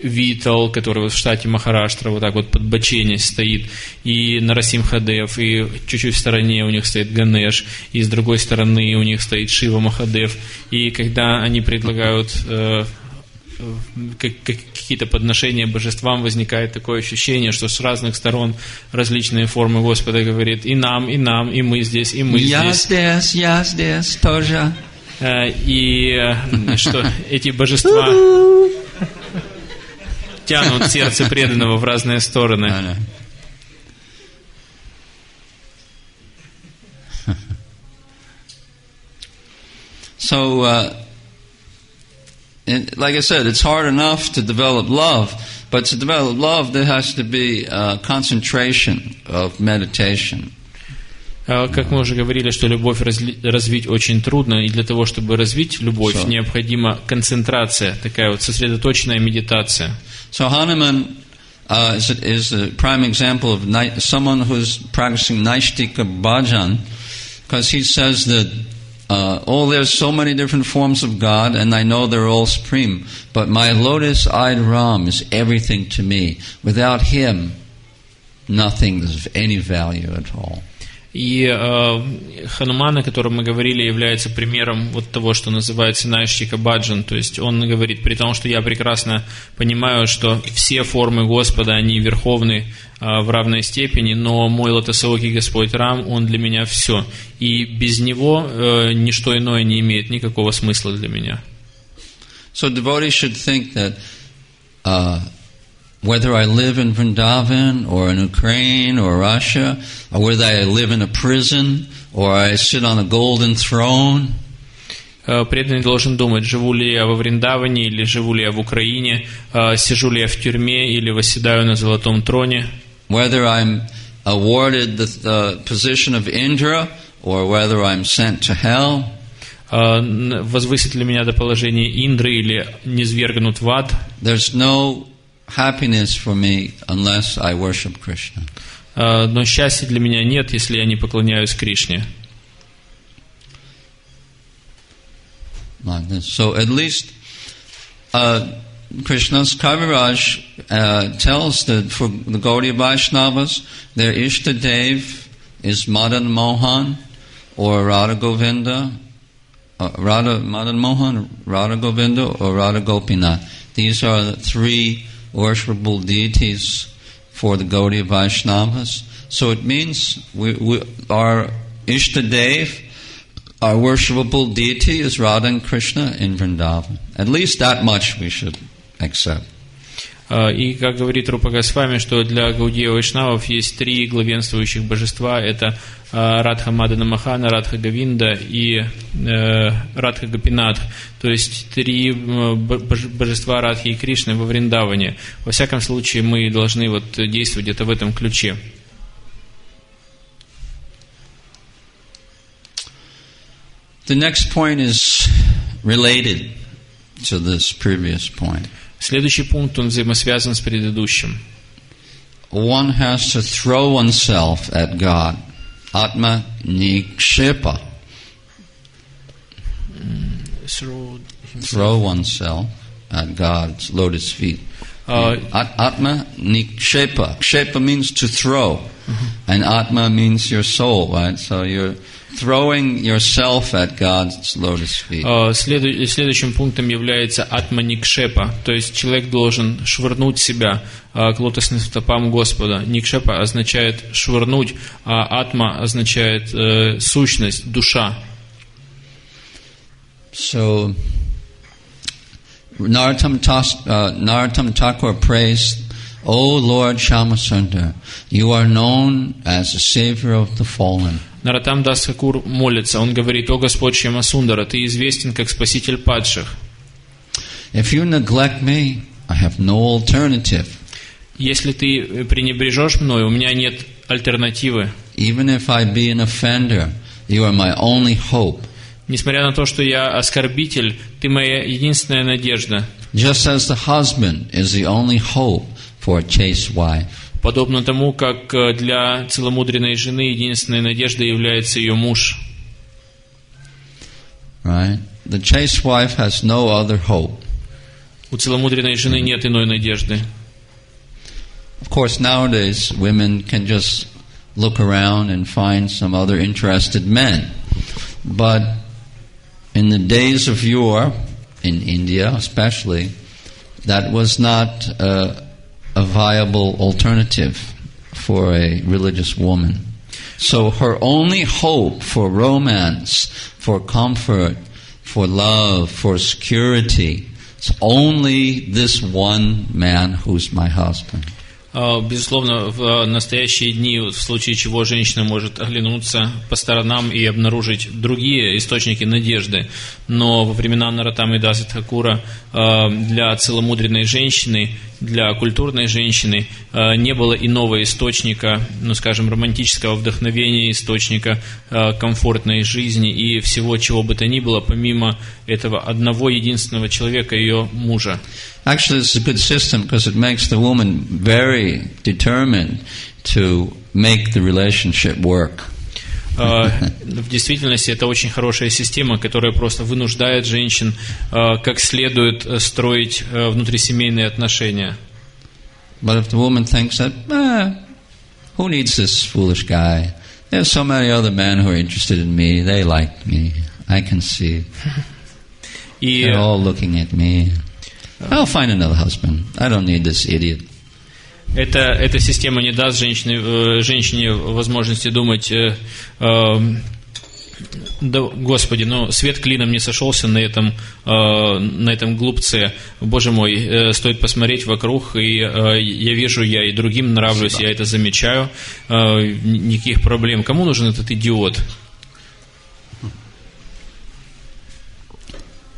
Витал, который в штате Махараштра вот так вот подбоченясь стоит, и Нарасимхадев, и чуть-чуть в стороне у них стоит Ганеш, и с другой стороны у них стоит Шива Махадев. И когда они предлагают какие-то подношения божествам, возникает такое ощущение, что с разных сторон различные формы Господа говорит: и нам, и мы здесь, и мы здесь. Я здесь тоже. И что эти божества тянут сердце преданного в разные стороны. So, like I said, it's hard enough to develop love, but to develop love, there has to be concentration of meditation. Как мы уже говорили, что любовь развить очень трудно, и для того, чтобы развить любовь, необходима концентрация, такая вот сосредоточенная медитация. So Hanuman is a prime example of someone who's practicing Naishtika Bhajan, Because he says that, there's so many different forms of God, and I know they're all supreme, but my lotus-eyed Ram is everything to me. Without him, nothing is of any value at all. И Хануман, о котором мы говорили, является примером вот того, что называется Найштика Баджан. То есть он говорит, при том, что я прекрасно понимаю, что все формы Господа, они верховны в равной степени, но мой лотосоокий Господь Рам, он для меня все. И без него ничто иное не имеет никакого смысла для меня. So devotees should think that whether I live in Vrindavan or in Ukraine or Russia, or whether I live in a prison or I sit on a golden throne, преданный должен думать, живу ли я во Вриндаване или живу ли я в Украине, сижу ли я в тюрьме или восседаю на золотом троне, whether I'm awarded the position of Indra or whether I'm sent to hell, возвысит ли меня до положения Индры или низвергнут в ад. There's no happiness for me unless I worship Krishna. Но счастья для меня нет, если я не поклоняюсь Кришне. Like this. So at least Krishna's Kaviraj tells that for the Gaudiya Vaishnavas, their Ishtadev is Madan Mohan or Radha Govinda, Madan Mohan, Radha Govinda or Radha Gopinath. These are the three worshipable deities for the Gaudiya Vaishnavas. So it means our Ishtadev, our worshipable deity is Radha and Krishna in Vrindavan. At least that much we should accept. И как говорит Рупа Госвами, что для Гаудия Вайшнавов есть три главенствующих божества. Это Радха Мадана Махана, Радха Говинда и Радха Гопинат. То есть три божества Радхи и Кришны во Вриндаване. Во всяком случае, мы должны вот действовать где-то в этом ключе. The next point is related to this previous point. Следующий пункт, он взаимосвязан с предыдущим. One has to throw oneself at God. Atma nikshepa. Throw oneself at God's lotus feet. Atma nikshepa. Kshepa means to throw. And Atma means your soul, right? So you're throwing yourself at God's lotus feet. Следующим пунктом является атма никшепа, то есть человек должен швырнуть себя к лотосным стопам Господа. Никшепа означает швырнуть, а атма означает сущность, душа. So Narottam Thakur praised, O Lord Shyamasundar, you are known as the savior of the fallen. Наротам Дас Тхакур молится, он говорит: «О Господь Шьямасундара, ты известен как спаситель падших. If you neglect me, I have no alternative. Если ты пренебрежешь мной, у меня нет альтернативы. Even if I be an offender, you are my only hope. Несмотря на то, что я оскорбитель, ты моя единственная надежда. Just as the husband is the only hope for a chaste wife. Подобно тому, как для целомудренной жены единственной надеждой является ее муж». Right? The chaste wife has no other hope. У целомудренной жены нет иной надежды. Of course, nowadays women can just look around and find some other interested men. But in the days of yore, in India especially, that was not a viable alternative for a religious woman. So her only hope for romance, for comfort, for love, for security, is only this one man who's my husband. Безусловно, в настоящие дни, в случае чего женщина может оглянуться по сторонам и обнаружить другие источники надежды. Но во времена Нароттамы Даса Тхакура для целомудренной женщины, для культурной женщины не было иного источника, ну скажем, романтического вдохновения, источника комфортной жизни и всего чего бы то ни было, помимо этого одного единственного человека, ее мужа. Actually, it's a good system because it makes the woman very determined to make the relationship work. В действительности это очень хорошая система, которая просто вынуждает женщин как следует строить внутрисемейные отношения. But if the woman thinks that, who needs this foolish guy? There's so many other men who are interested in me. They like me. I can see. They're all looking at me. I'll find another husband. I don't need this idiot. Эта система не даст женщине возможности думать, да, Господи, но свет клином не сошелся на этом глупце. Боже мой, стоит посмотреть вокруг, и я вижу, я и другим нравлюсь, я это замечаю, никаких проблем. Кому нужен этот идиот?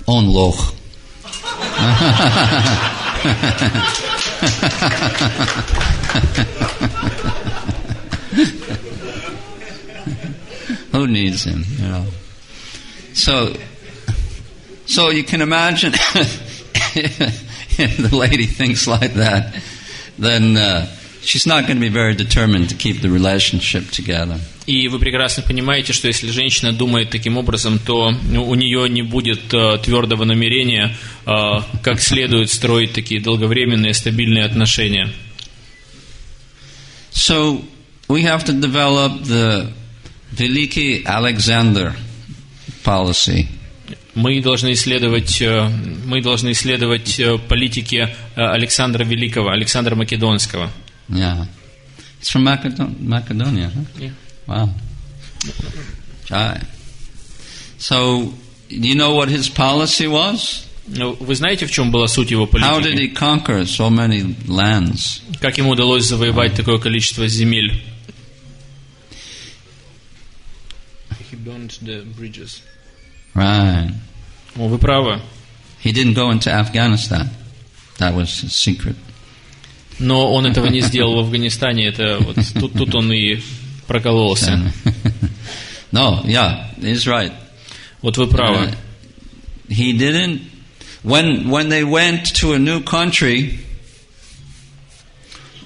Он лох. Who needs him, you know? So you can imagine if the lady thinks like that, then she's not going to be very determined to keep the relationship together. И вы прекрасно понимаете, что если женщина думает таким образом, то у нее не будет твердого намерения, как следует строить такие долговременные, стабильные отношения. So we have to develop the Великий Александр policy. Мы должны исследовать политики Александра Великого, Александра Македонского. Yeah. It's from Macedonia, huh? Yeah. Wow. So, do you know what his policy was? Вы знаете, в чем была суть его политики? How did he conquer so many lands? Как ему удалось завоевать такое количество земель? He burned the bridges. Right. О, вы правы. He didn't go into Afghanistan. That was his secret. Но он этого не сделал в Афганистане. Это вот тут он и прокололся. No, yeah, he's right. Вот вы правы. He didn't. When they went to a new country,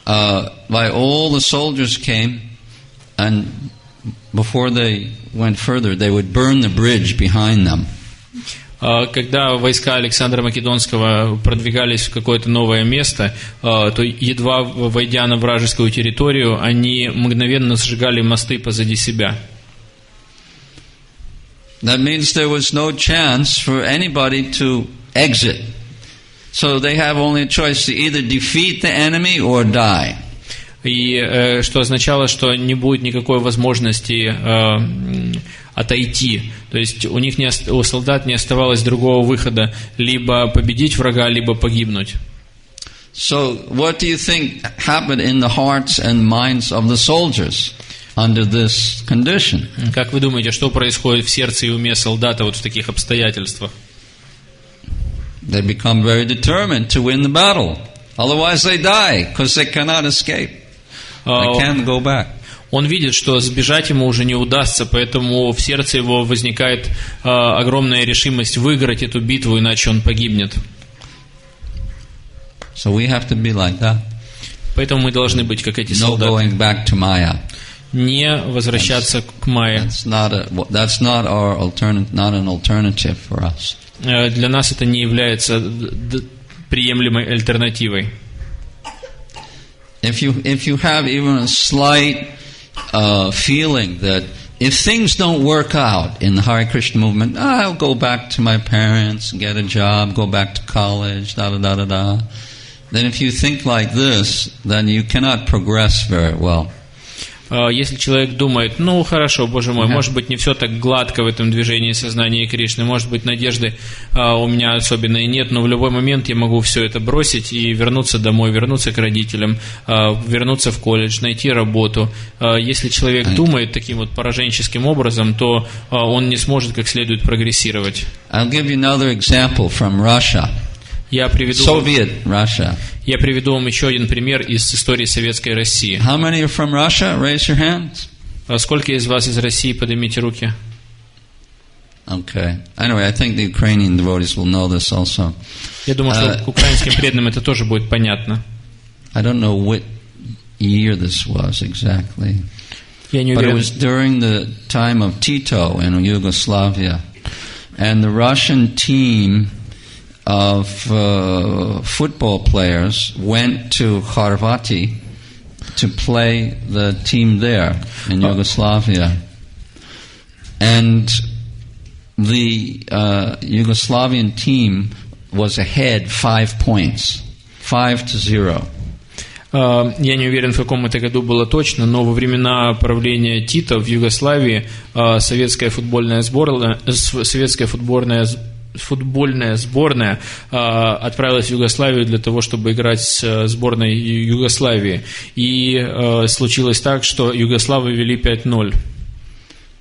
all the soldiers came, and before they went further, they would burn the bridge behind them. Когда войска Александра Македонского продвигались в какое-то новое место, то едва войдя на вражескую территорию, они мгновенно сжигали мосты позади себя. That means there was no chance for anybody to exit. So they have only a choice to either defeat the enemy or die. И что означало, что не будет никакой возможности отойти. То есть у солдат не оставалось другого выхода: либо победить врага, либо погибнуть. So what do you think happened in the hearts and minds of the soldiers under this condition? Как вы думаете, что происходит в сердце и уме солдата вот в таких обстоятельствах? They become very determined to win the battle. Otherwise they die because they cannot escape. They can't go back. Он видит, что сбежать ему уже не удастся, поэтому в сердце его возникает огромная решимость выиграть эту битву, иначе он погибнет. So we have to be like that. Поэтому мы должны быть как эти No солдаты. going back to Maya. Не возвращаться к Майе. That's not an alternative for us. Для нас это не является приемлемой альтернативой. If you have even a slight feeling that if things don't work out in the Hare Krishna movement, I'll go back to my parents, get a job, go back to college, da-da-da-da-da. Then if you think like this, then you cannot progress very well. Если человек думает, ну хорошо, Боже мой, может быть не все так гладко в этом движении сознания Кришны, может быть надежды у меня особенно и нет, но в любой момент я могу все это бросить и вернуться домой, вернуться к родителям, вернуться в колледж, найти работу. Если человек думает таким вот пораженческим образом, то он не сможет как следует прогрессировать. I'll give you another example from Russia. Я приведу вам еще один пример из истории Советской России. How many are from Russia? Raise your hands. Сколько из вас из России? Поднимите руки. Okay. Anyway, I think the Ukrainian devotees will know this also. Я думаю, что украинским преданным это тоже будет понятно. I don't know what year this was exactly. Я не But it уверен. was during the time of Tito in Yugoslavia. And the Russian team of football players went to Kharvati to play the team there in Yugoslavia. And the Yugoslavian team was ahead 5 points, 5-0. Я не уверен, в каком это году было точно, но во времена правления Тита в Югославии советская футбольная сборная отправилась в Югославию для того, чтобы играть с сборной Югославии. И случилось так, что югославы вели 5-0.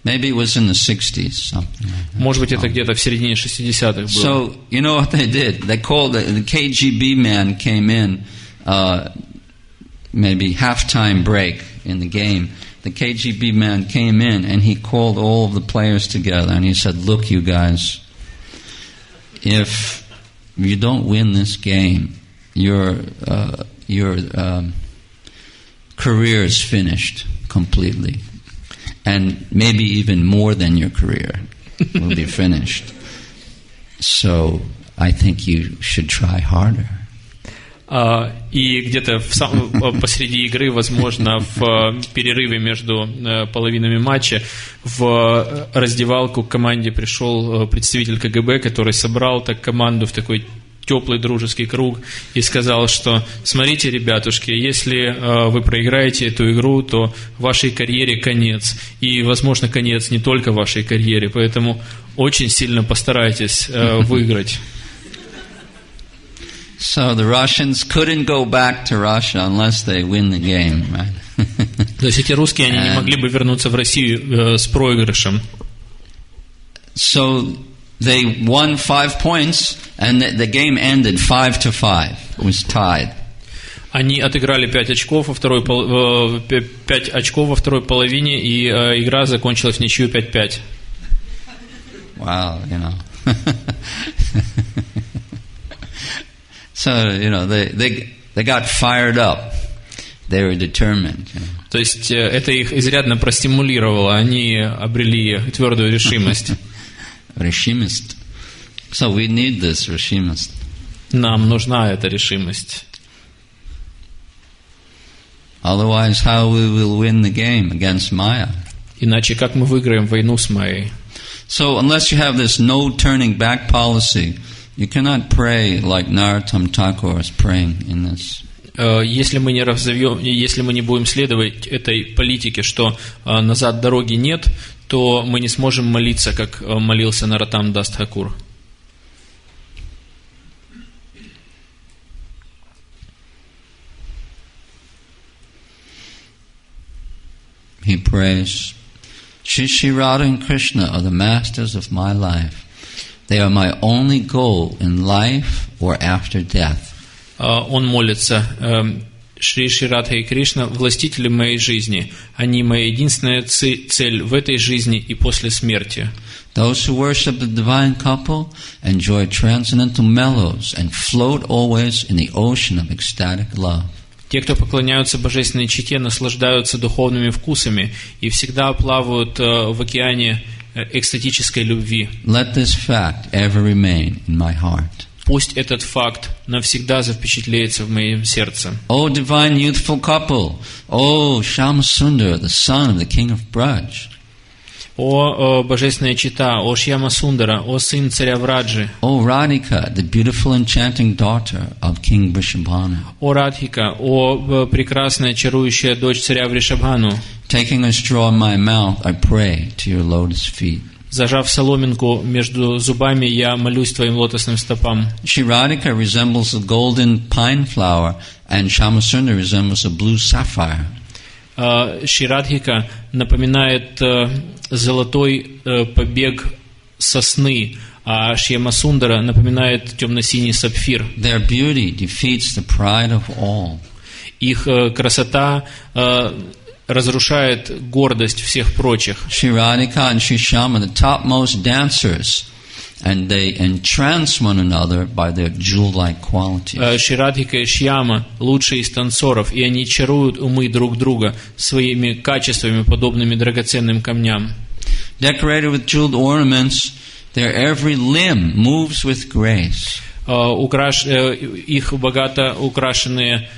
Maybe it was in the 60s, something like that. Может быть, это где-то в середине 60-х было. So, you know what they did? They called the KGB man came in, maybe halftime break in the game. The KGB man came in and he called all of the players together and he said, "Look, you guys, if you don't win this game, your career is finished completely. And maybe even more than your career will be finished. So I think you should try harder." И где-то посреди игры, возможно, в перерыве между половинами матча, в раздевалку к команде пришел представитель КГБ, который собрал так команду в такой теплый дружеский круг и сказал, что смотрите, ребятушки, если вы проиграете эту игру, то вашей карьере конец. И, возможно, конец не только вашей карьере, поэтому очень сильно постарайтесь выиграть. So the Russians couldn't go back to Russia unless they win the game, right? То есть эти русские, они не могли бы вернуться в Россию с проигрышем. So they won 5 points, and the game ended 5-5. It was tied. Они отыграли 5 очков во второй половине, и игра закончилась в ничью 5-5. Wow, you know. So, you know, they got fired up. They were determined. You know. То есть это их изрядно простимулировало, они обрели твердую решимость. Решимость. So we need this решимость. Нам нужна эта решимость. Otherwise, how we will win the game against Maya? Иначе как мы выиграем войну с Майей? So unless you have this no turning back policy, you cannot pray like Narottam Thakur is praying in this. Если мы не будем следовать этой политике, что назад дороги нет, то мы не сможем молиться, как молился Нароттам Дас Тхакур. He prays, Shri Radha and Krishna are the masters of my life. They are my only goal in life or after death. Он молится, Шри Радха и Кришна, властители моей жизни. Они моя единственная цель в этой жизни и после смерти. Those who worship the divine couple enjoy transcendental mellows and float always in the ocean of ecstatic love. Те, кто поклоняются божественной чете, наслаждаются духовными вкусами и всегда плавают в океане экстатической любви. Let this fact ever remain in my heart. Пусть этот факт навсегда запечатлеется в моем сердце. O divine youthful couple, O Shyamasundar, the son of the king of Braj. О божественная чета, о Шьяма Сундара, о сын царя Враджи. O Radhika, the beautiful enchanting daughter of King Vrishabhanu. О Радхика, о прекрасная чарующая дочь царя Вришабхану. Taking a straw in my mouth, I pray to your lotus feet. Зажав соломинку между зубами, я молюсь твоим лотосным стопам. Shri Radhika resembles a golden pine flower, and Shyamasundar resembles a blue sapphire. Шри Радхика напоминает золотой побег сосны, а Шьямасундара напоминает темно-синий сапфир. Their beauty defeats the pride of all. Их красота разрушает гордость всех прочих. Shri Radhika and Shri Shyama, the topmost dancers, and they entrance one another by their jewel-like qualities. Шри Радхика и Шьяма лучшие из танцоров, и они чаруют умы друг друга своими качествами, подобными драгоценным камням. Decorated with jeweled ornaments, their every limb moves with grace. Их богато украшенные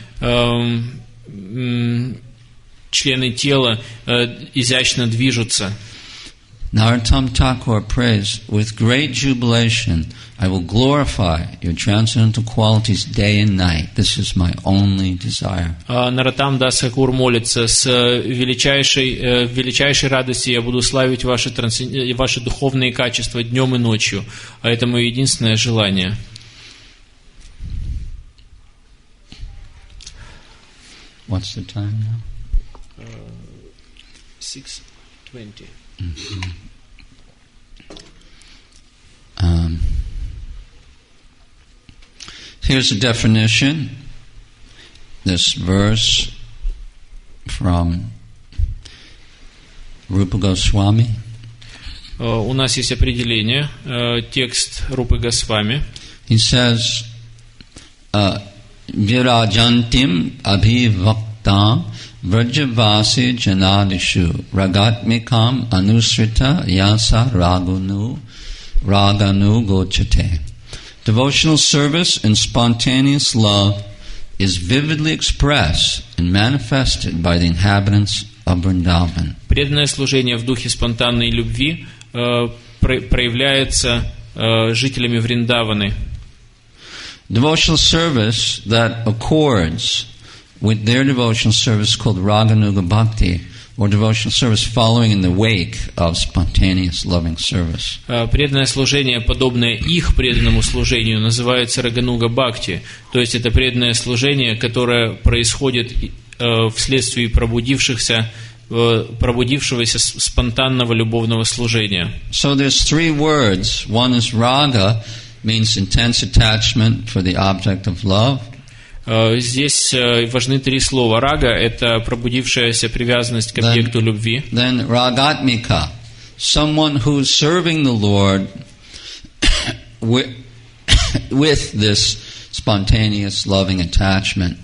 члены тела изящно движутся. Narottam Thakur prays, with great jubilation, I will glorify your transcendental qualities day and night. This is my only desire. Нароттам Дас Тхакур молится, с величайшей радостью я буду славить ваши духовные качества днем и ночью. А это мое единственное желание. What's the time now? 6:20. Here's a definition. This verse from Rupa Goswami. У нас есть определение, текст Рупы Госвами. He says, Virajantim abhivaktam Vrajavasi janadishu ragatmikam anusrita yasa raganu gochate. Devotional service and spontaneous love is vividly expressed and manifested by the inhabitants of Vrindavan. Преданное служение в духе спонтанной любви проявляется жителями Вриндаваны. Devotional service that accords with their devotional service called Raganuga Bhakti, or devotional service following in the wake of spontaneous loving service. Преданное служение, подобное их преданному служению, называется Рагануга Бхакти, то есть это преданное служение, которое происходит вследствие пробудившегося спонтанного любовного служения. So there's three words. One is raga, means intense attachment for the object of love. Здесь важны три слова. Рага – это пробудившаяся привязанность к объекту любви. Then ragatmika, someone who is serving the Lord with this spontaneous loving attachment.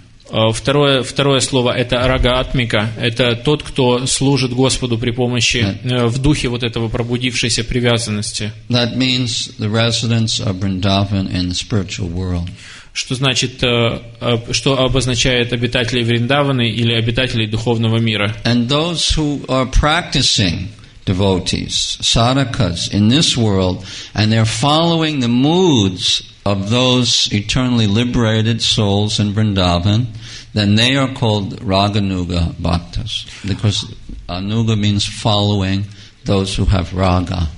Второе слово – это рага-атмика. Это тот, кто служит Господу при помощи, в духе вот этого пробудившейся привязанности. That means the residents of Vrindavan in the spiritual world. Что значит, что обозначает обитателей Вриндаваны или обитателей духовного мира. And those who are practicing devotees, sadhakas in this world, and they're following the moods of those eternally liberated souls in Vrindavan, then they are called Raganuga Bhaktas. Because Anuga means following those who have raga.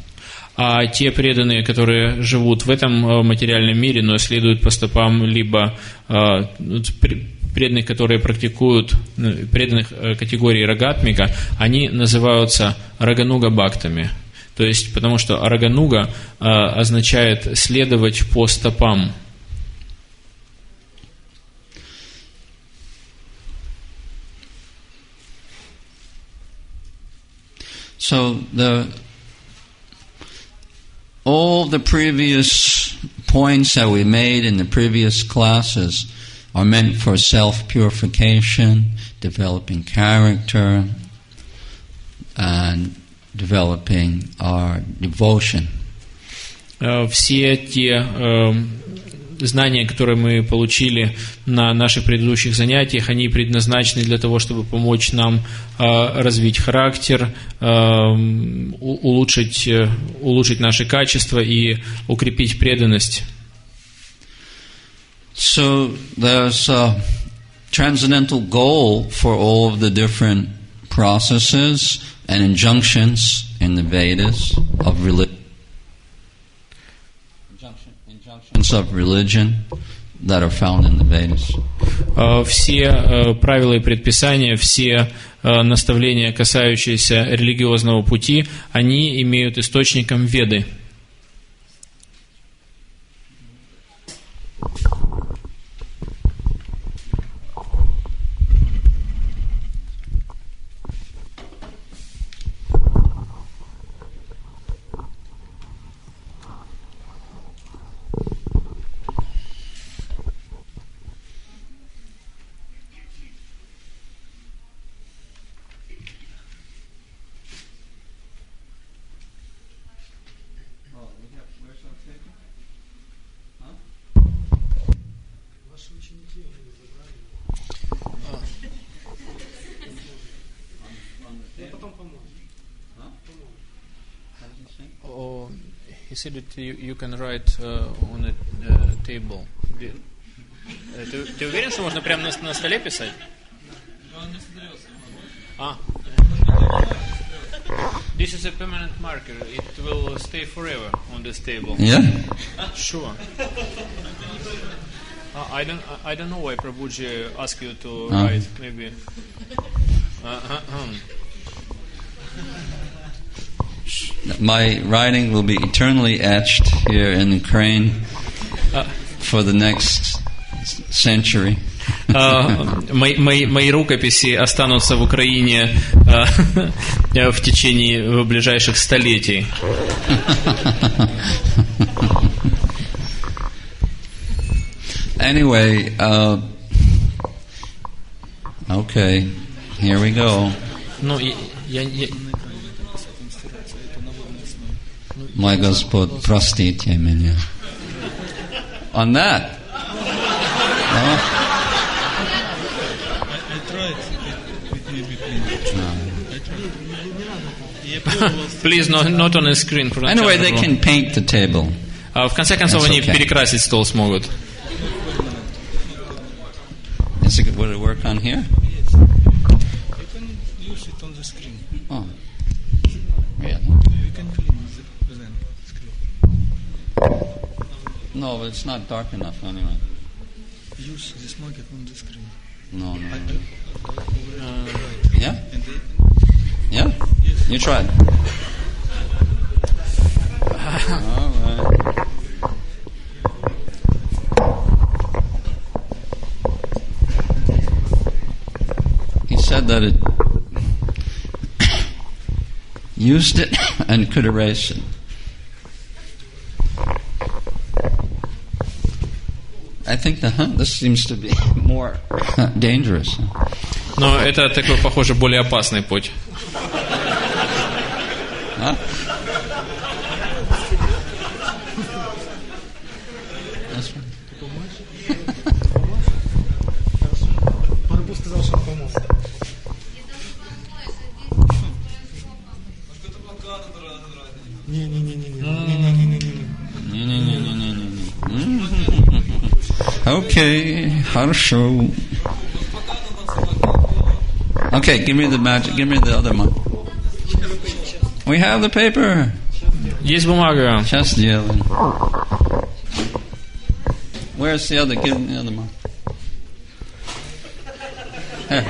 А те преданные, которые живут в этом материальном мире, но следуют по стопам либо преданных, которые практикуют преданных категории рагатмика, они называются рагануга бхактами. То есть, потому что рагануга означает следовать по стопам. So all the previous points that we made in the previous classes are meant for self-purification, developing character, and developing our devotion. Все те знания, которые мы получили на наших предыдущих занятиях, они предназначены для того, чтобы помочь нам развить характер, улучшить наши качества и укрепить преданность. So there's a transcendental goal for all of the different processes and injunctions in the Vedas of religion. Of religion that are found in the Vedas. Все правила и предписания, все наставления, касающиеся религиозного пути, они имеют источником Веды. Oh, he said that you can write on a table. Ты уверен, что можно прямо на столе писать? This is a permanent marker. It will stay forever on this table. Yeah? Sure. I don't know why Prabhuji asked you to Oh. write. Maybe. My writing will be eternally etched here in the crane for the next century. Мои рукописи останутся в Украине в течение ближайших столетий. Anyway, okay, here we go. Ну, Мой Господь, простите меня. On that. Please, not on the screen. Anyway, they can paint the table. В конце концов, That's они okay. перекрасить стол смогут. Would it work on here? You can use it on the screen. Oh, really? You can clean the screen. No, but it's not dark enough anyway. Use this marker on the screen. No. Right. Yeah? And they Yeah? Yes. You try it. All right. He said that it used it and could erase it. I think this seems to be more dangerous. Но это такой, похоже, более опасный путь. Huh? This one? Парабу сказал, что поможет. Okay, хорошо. Okay, give me the magic. Give me the other one. We have the paper. Есть бумага. Just yelling. Where's the other? Give me the other one. Here.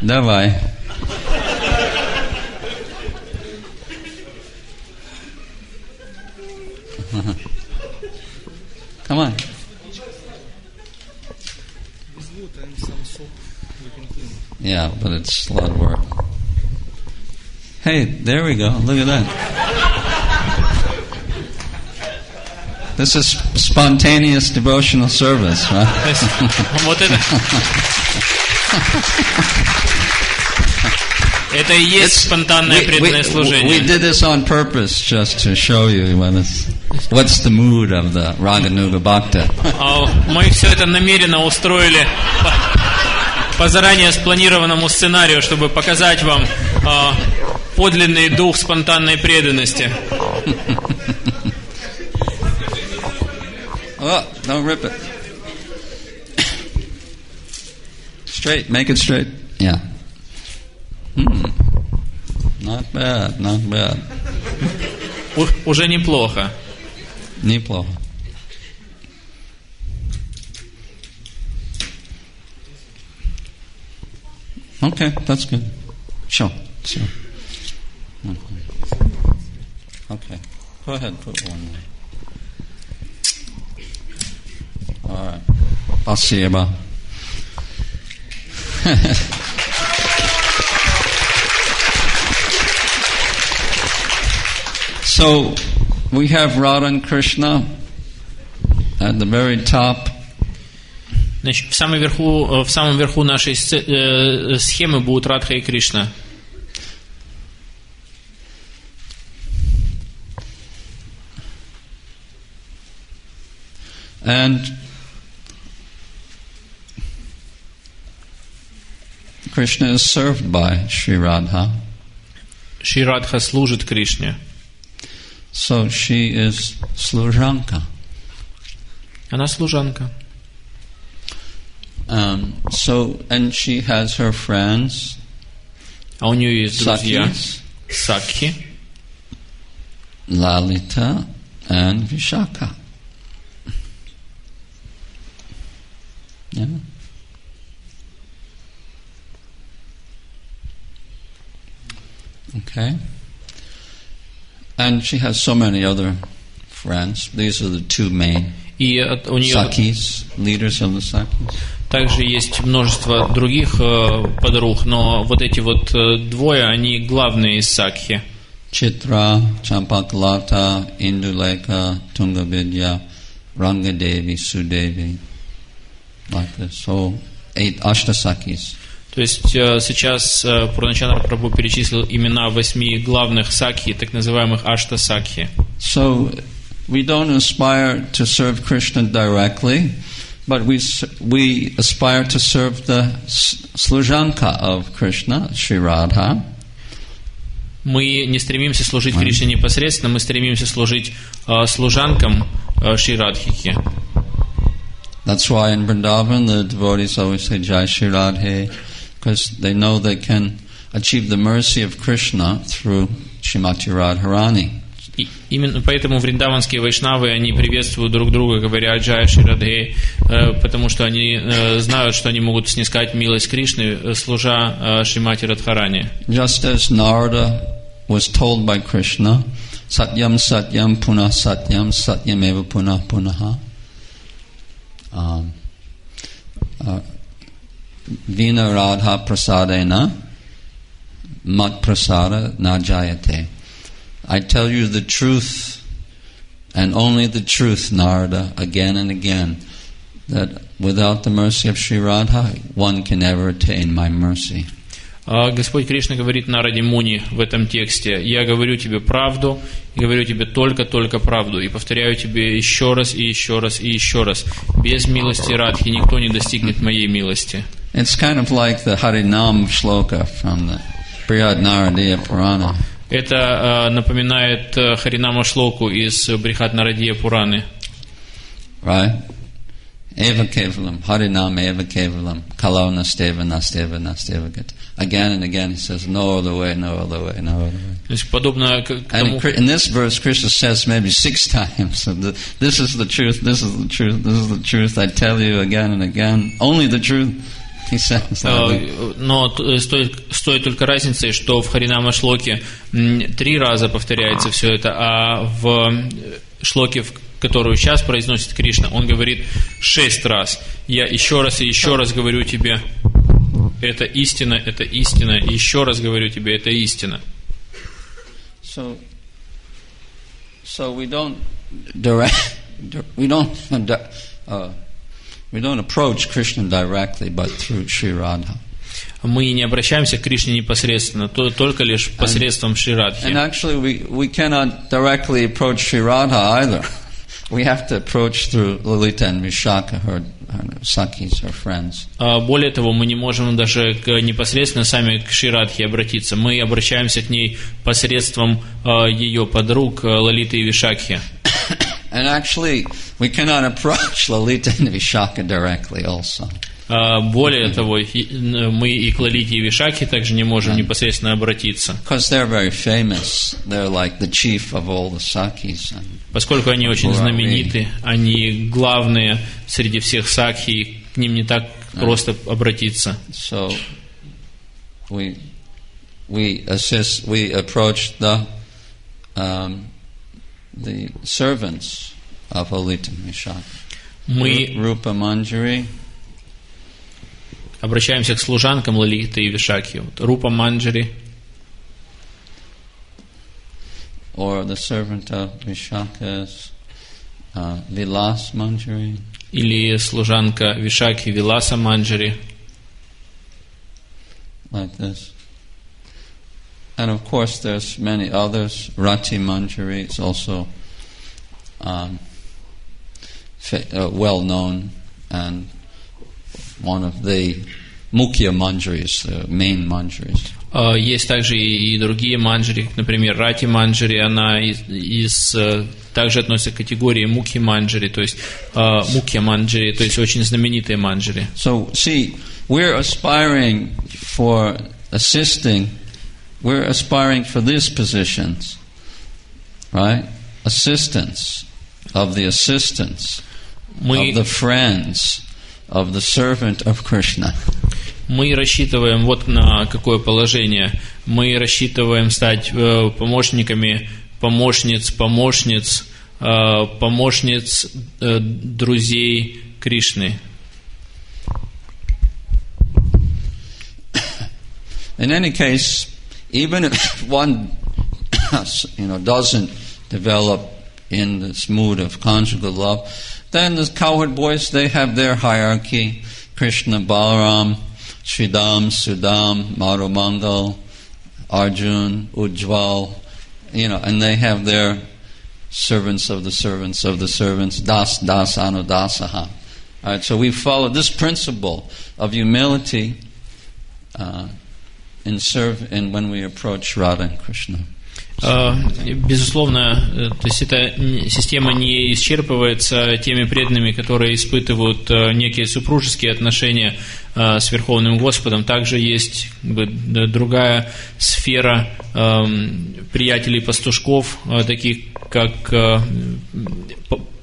Давай. Come on. Yeah, but it's a lot of work. Hey, there we go. Look at that. This is spontaneous devotional service, right? Вот это. Это и есть спонтанное преданное We служение. did this on purpose just to show you what's the mood of the Raganuga Bhakta. Мы все это намеренно устроили по заранее спланированному сценарию, чтобы показать вам подлинный дух спонтанной преданности. Oh, don't rip it. Straight, make it straight. Yeah. Not bad, not bad. Уже неплохо. Неплохо. Okay, that's good. Sure. Okay, go ahead, put one more. All right. Спасибо. So, we have Radha and Krishna at the very top. Значит, в самом верху нашей схемы будут Радха и Кришна. And Krishna is served by Sri Radha. Шри Радха служит Кришне. So she is Slujanka. Она служанка. And she has her friends, А у нее есть друзья Sakhis, Сакхи, Lalita and Vishaka. Yeah. Okay. And she has so many other friends. These are the two main и у нее Sakhis, leaders of the Sakhis. также есть множество других подруг, но вот эти вот двое, они главные из Сакхи. Chitra, Champakalata, Induleka, Tungavidya, Rangadevi, Sudevi. Like this. So 8 Ashtasakis. То есть сейчас Пурначандра Прабху перечислил имена 8 главных Сакхи, так называемых Ашта-Сакхи. So we don't aspire to serve Krishna directly, but we aspire to serve the Slujanka of Krishna, Sri Radha. Мы не стремимся служить Кришне непосредственно, мы стремимся служить служанкам Шри Радхики. That's why in Vrindavan the devotees always say Jai Shri Radhe, because they know they can achieve the mercy of Krishna through Srimati Radharani. И именно поэтому вриндаванские вайшнавы, они приветствуют друг друга, говоря Джай Шри Радхе, потому что они знают, что они могут снискать милость Кришны, служа Шримати Радхарани. Just as Narada was told by Krishna, Satyam Satyam Punah Satyam Satyam Eva Punah Punaha. Vina Radha Prasadena Mat Prasada Najayate. I tell you the truth, and only the truth, Narada, again and again, that without the mercy of Sri Radha, one can never attain my mercy. Господь Кришна говорит Нараде Муни в этом тексте: «Я говорю тебе правду, и говорю тебе только правду, и повторяю тебе еще раз, и еще раз, и еще раз. Без милости Радхи никто не достигнет моей милости». It's kind of like the Harinam shloka from the Brihad Naradiya Purana. Это напоминает Харинама Шлоку из Брихат Нарадия Пураны. Right? Eva Kevalam, Harinam Eva Kevalam, Kalau Nasteva Nasteva Nasteva Gata. Again and again he says, no other way, no other way, no other way. То есть подобно And in this verse, Krishna says maybe 6 times, this is the truth, this is the truth, this is the truth, I tell you again and again, only the truth. He says that. Но стоит только разницей, что в Харинама Шлоке 3 раза повторяется все это, а в шлоке, которую сейчас произносит Кришна, он говорит 6 раз. Я еще раз и еще раз говорю тебе, это истина, и еще раз говорю тебе, это истина. So we don't approach Krishna directly, but through Sri Radha. Мы не обращаемся к Кришне непосредственно, только лишь посредством Шри Радхи. And actually we cannot directly approach Sri Radha either. We have to approach through Lalita and Vishaka, her Sakhis, her friends. Более того, мы не можем даже непосредственно сами к Шри Радхе обратиться. Мы обращаемся к ней посредством ее подруг Лалиты и Вишакхи. And actually, we cannot approach Lalita and Vishaka directly also. Более того, мы и к Лалите и Вишакхе также не можем непосредственно обратиться. Because they're very famous. They're like the chief of all the Sakhis. Поскольку они очень знамениты, они главные среди всех Сакхи, к ним не так просто обратиться. So we approach the servants of Lalita and Vishaka. Мы Rupa Manjari. Обращаемся к служанкам Лалиты и Вишакхи. Рупа Манджари. Or the servant of Vishaka's Vilas Manjari. Или служанка Вишакхи Виласа Манджари. Like this. And of course there's many others. Rati Manjari is also well known and one of the mukhya manjaris, the main manjaris. Есть также и другие манджари, например, рати манджари, она также относится к категории мукхи манджари, то есть мукхя манджари, то есть очень знаменитые манджари. So see, we're aspiring for assisting, we're aspiring for these positions, right? Assistance of the assistants, of the friends, of the servant of Krishna. Мы рассчитываем вот на какое положение. Мы рассчитываем стать помощниками помощниц друзей Кришны. In any case, even if one doesn't develop in this mood of conjugal love, then the cowherd boys, they have their hierarchy. Krishna, Balaram, Sridham, Sudam, Madhumangal, Arjun, Ujjwal, and they have their servants of the servants of the servants, Das, Das, Anudasaha. All right, so we follow this principle of humility in when we approach Radha and Krishna. Безусловно, то есть эта система не исчерпывается теми преданными, которые испытывают некие супружеские отношения с Верховным Господом. Также есть другая сфера приятелей-пастушков, таких как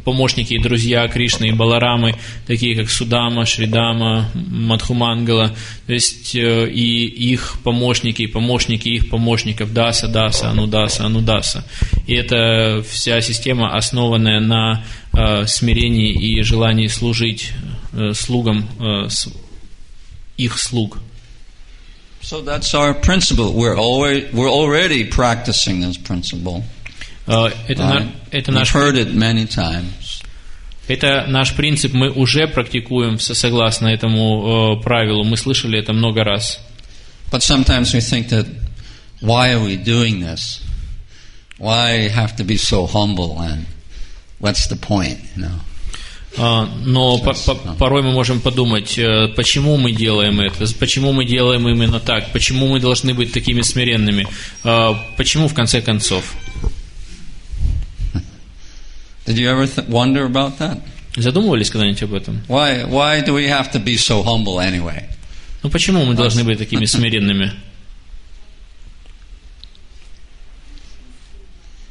помощники и друзья Кришны и Баларамы, такие как Судама, Шридама, Мадхумангала, то есть и их помощники их помощников Даса, Даса, Анудаса, Анудаса. И это вся система, основанная на смирении и желании служить слугам их слуг. So that's our principle. We're already practicing this principle. Это наш принцип, мы уже практикуем согласно этому правилу, мы слышали это много раз. But sometimes we think that, why are we doing this? Why have to be so humble and what's the point, Но порой мы можем подумать, почему мы делаем это, почему мы делаем именно так, почему мы должны быть такими смиренными, почему в конце концов. Did you ever wonder about that? Задумывались когда-нибудь об этом? Why do we have to be so humble anyway? Ну почему мы должны быть такими смиренными?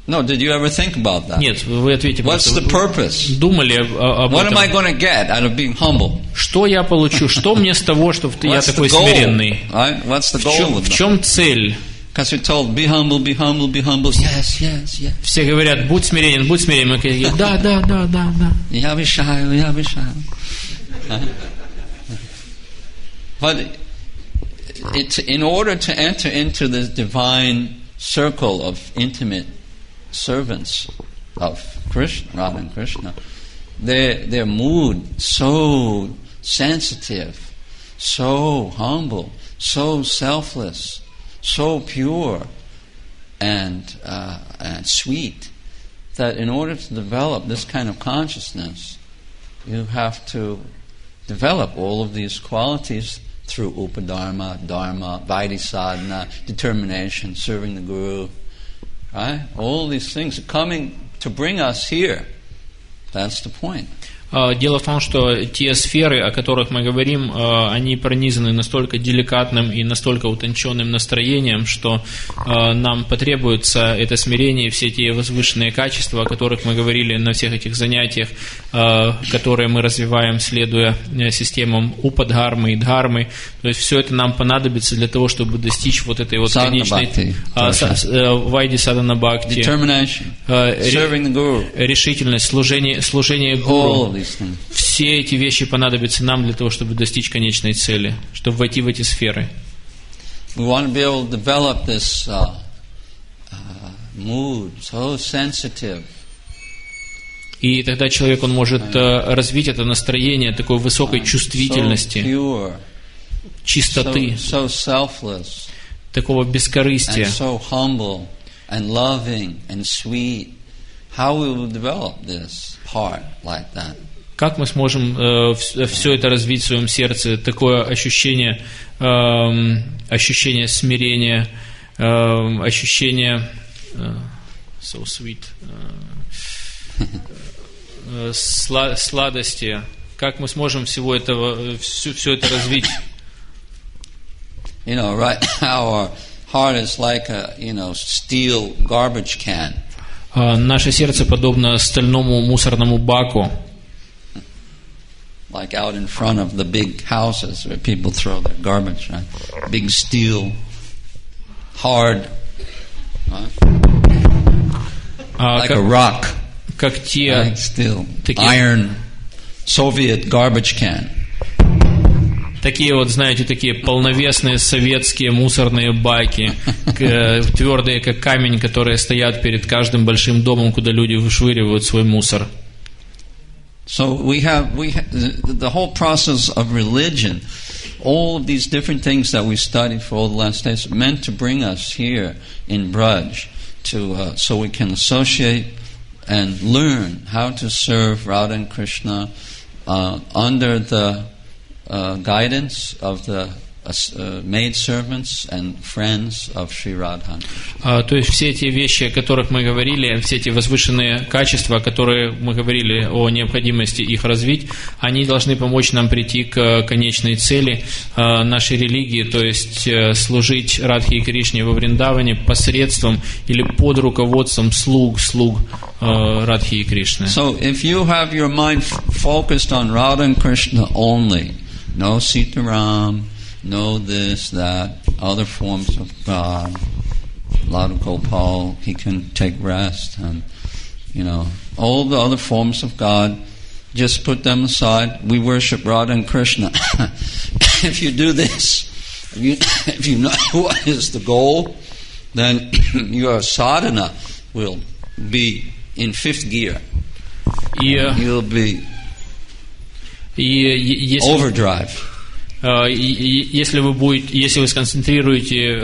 No, did you ever think about that? Нет, вы ответите. What's the purpose? Думали об What этом? am I going to get out of being humble? Что я получу? Что мне с того, что я такой смиренный? Right? What's the goal? В чем цель? Because you're told, be humble, be humble, be humble. Yes, yes, yes. Все говорят, будь смиренен, будь смиренен. Мы говорим, да. Я обещаю. But in order to enter into this divine circle of intimate servants of Krishna, Radha and Krishna, their mood so sensitive, so humble, so selfless, so pure and sweet, that in order to develop this kind of consciousness, you have to develop all of these qualities through upadharma, dharma, vaidhi sadhana, determination, serving the Guru. Right? All these things are coming to bring us here. That's the point. Дело в том, что те сферы, о которых мы говорим, они пронизаны настолько деликатным и настолько утонченным настроением, что нам потребуется это смирение и все те возвышенные качества, о которых мы говорили на всех этих занятиях, которые мы развиваем, следуя системам упадхармы и дхармы. То есть все это нам понадобится для того, чтобы достичь вот этой вот конечной вайди садана бхакти, решительность, служение гуру. Все эти вещи понадобятся нам для того, чтобы достичь конечной цели, чтобы войти в эти сферы. We want to be able to develop this mood, so sensitive. И тогда человек, он может развить это настроение такой высокой чувствительности, so pure, чистоты, so selfless, такого бескорыстия. And so humble and loving and sweet. How we will develop this part like that? Как мы сможем все это развить в своем сердце, такое ощущение смирения, ощущение so sweet, сладости. Как мы сможем все это развить? You know, right now our heart is like a, steel garbage can. Наше сердце подобно стальному мусорному баку. Like out in front of the big houses where people throw their garbage, right? Big steel, hard, like a rock, как те, like steel, iron, Soviet garbage can. Такие вот, знаете, такие полновесные советские мусорные баки, твердые как камень, которые стоят перед каждым большим домом, куда люди вышвыривают свой мусор. So we have the whole process of religion, all of these different things that we studied for all the last days, meant to bring us here in Braj, so we can associate and learn how to serve Radha and Krishna under the guidance of the maidservants and friends of Sri Radha. То есть все эти вещи, о которых мы говорили, все эти возвышенные качества, о которых мы говорили, о необходимости их развить, они должны помочь нам прийти к конечной цели нашей религии, то есть служить Радхе и Кришне во Вриндаване посредством или под руководством слуг Радхи и Кришны. So if you have your mind focused on Radha and Krishna only, no Sitaram, no this, that, other forms of God, Lord Gopal, he can take rest, and all the other forms of God, just put them aside. We worship Radha and Krishna. If you do this, if you know what is the goal, then your sadhana will be in fifth gear. You'll be overdrive. Если вы сконцентрируете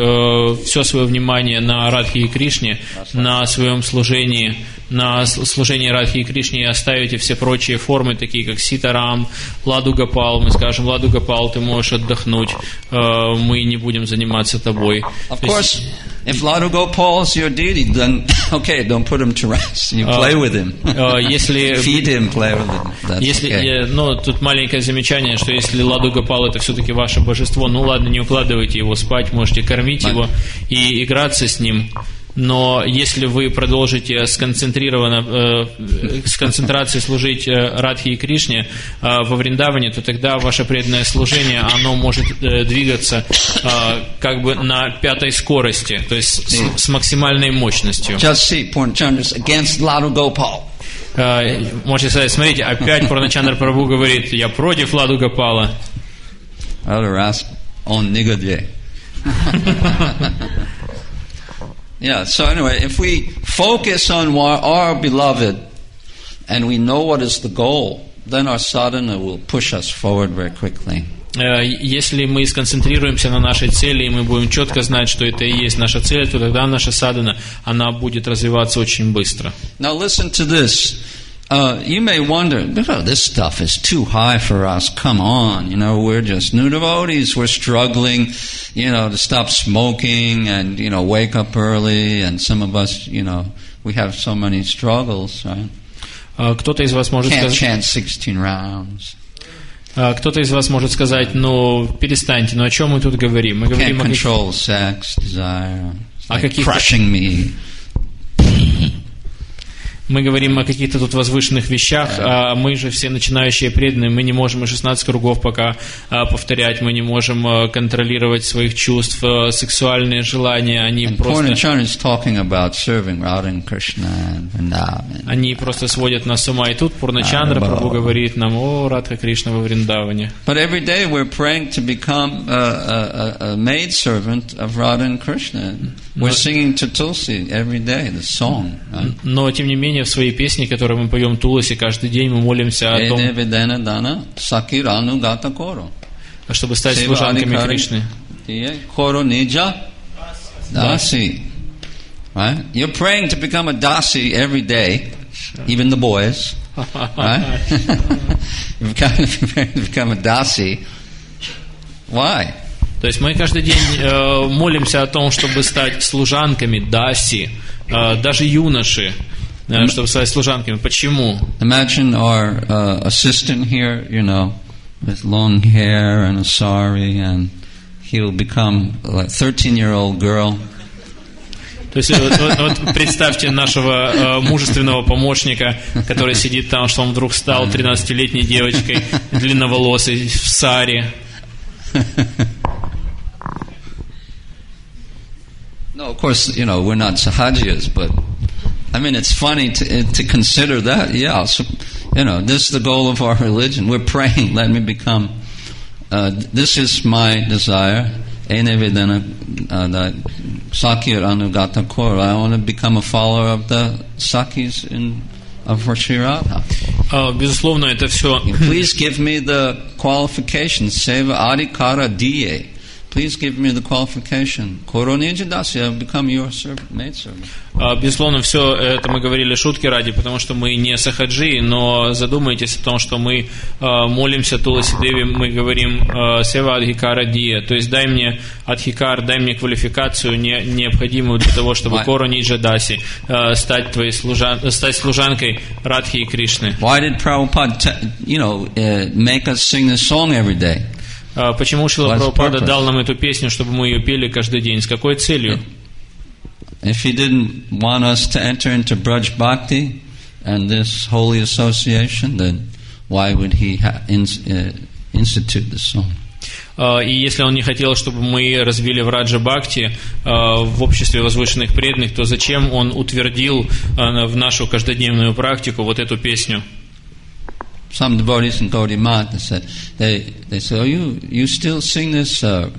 все свое внимание на Радхе и Кришне, на своем служении, на служении Радхе и Кришне, и оставите все прочие формы, такие как Ситарам, Ладу Гопал, мы скажем: Ладу Гопал, ты можешь отдохнуть, мы не будем заниматься тобой. Of course, if Ladu Gopal is your deity, then okay, don't put him to rest. You play with him, feed him, play with him. That's okay. Но тут маленькое замечание, что если Ладу Гопал это все-таки ваше божество, ну ладно, не укладывайте его спать, можете кормить его и играться с ним. Но если вы продолжите с концентрацией служить Радхе и Кришне во Вриндаване, то тогда ваше преданное служение, оно может двигаться как бы на пятой скорости, то есть с максимальной мощностью. Можете сказать: смотрите, опять Пурначандра Прабху говорит: я против Ладу Гопала. Yeah, so anyway, if we focus on our beloved and we know what is the goal, then our sadhana will push us forward very quickly. Если мы сконцентрируемся на нашей цели, и мы будем четко знать, что это и есть наша цель, то тогда наша садхана, она будет развиваться очень быстро. Now listen to this. You may wonder, this stuff is too high for us. Come on, we're just new devotees. We're struggling, to stop smoking and, wake up early. And some of us, we have so many struggles, right? Кто-то из вас может сказать, can't chant 16 rounds. Кто-то из вас может сказать: перестаньте, о чем мы тут говорим? Мы говорим can't control sex, desire, crushing me. Мы говорим о каких-то тут возвышенных вещах, а мы же все начинающие преданные, мы не можем и 16 кругов пока повторять, мы не можем контролировать своих чувств, сексуальные желания, они просто сводят нас с ума. И тут Пурначандра Прабху говорит нам: о, Радха Кришна во Вриндаване. But every day we're praying to become a maidservant of Radha and Krishna. We're singing to Tulsi every day, the song. Но тем не менее в своей песне, которую мы поем Туласи, каждый день мы молимся о том, чтобы стать служанками Кришны. Right? You're praying to become a dasi every day. even the boys, right? You become a dasi. Why? То есть мы каждый день молимся о том, чтобы стать служанками, даси, даже юноши, чтобы стать служанками. Почему? Imagine our assistant here, with long hair and a sari, and he'll become like a 13-year-old girl. То есть вот представьте нашего мужественного помощника, который сидит там, что он вдруг стал 13-летней девочкой, длинноволосой, в саре. No, of course, we're not sahajiyas, but I mean, it's funny to consider that. Yeah, so, this is the goal of our religion. We're praying, let me become. This is my desire. Enevedana Sakya Anugata Kora. I want to become a follower of the Sakis of Sri Radha. Безусловно, это все. Please give me the qualifications. Seva Adhikara Diye. Please give me the qualification. Koronejadasi, I've become your maidservant. Безусловно, все это мы говорили шутки ради, потому что мы не сахаджи, но задумайтесь о том, что мы молимся Туласи Деви, мы говорим Сева Адхикара Дия, то есть дай мне Адхикар, дай мне квалификацию необходимую для того, чтобы Коронеджадаси стать служанкой Радхи и Кришны. Why did Prabhupada, make us sing this song every day? Почему Шрила Прабхупада дал нам эту песню, чтобы мы ее пели каждый день? С какой целью? If he didn't want us to enter into Braj Bhakti and this holy association, then why would he institute this song? И если он не хотел, чтобы мы развили Враджа Бхакти в обществе возвышенных преданных, то зачем он утвердил в нашу каждодневную практику вот эту песню? Some devotees in Gaudiya Math, they say, oh, you still sing this Radha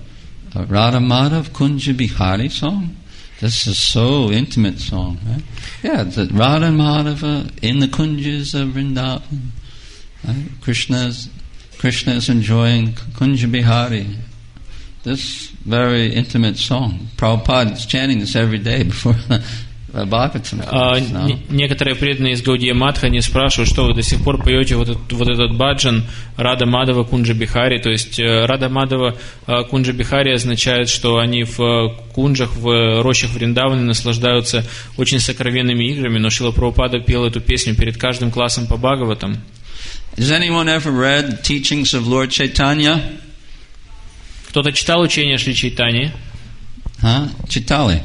Madhav Kunja Bihari song? This is so intimate song, right? Yeah, the Radha Madhava in the Kunjas of Vrindavan. Right? Krishna is enjoying Kunja Bihari. This very intimate song. Prabhupada is chanting this every day before Некоторые преданные из Гаудия Матха, они спрашивают, что вы до сих пор поете вот этот баджан Рада Мадава Кунджа Бихари. То есть Рада Мадава Кунджа Бихари означает, что они в кунджах, в рощах Вриндаваны наслаждаются очень сокровенными играми, но Шрила Прабхупада пел эту песню перед каждым классом по Бхагаватам. Has anyone ever read Teachings of Lord Chaitanya? Кто-то читал учение Шри Чайтаньи? Читали.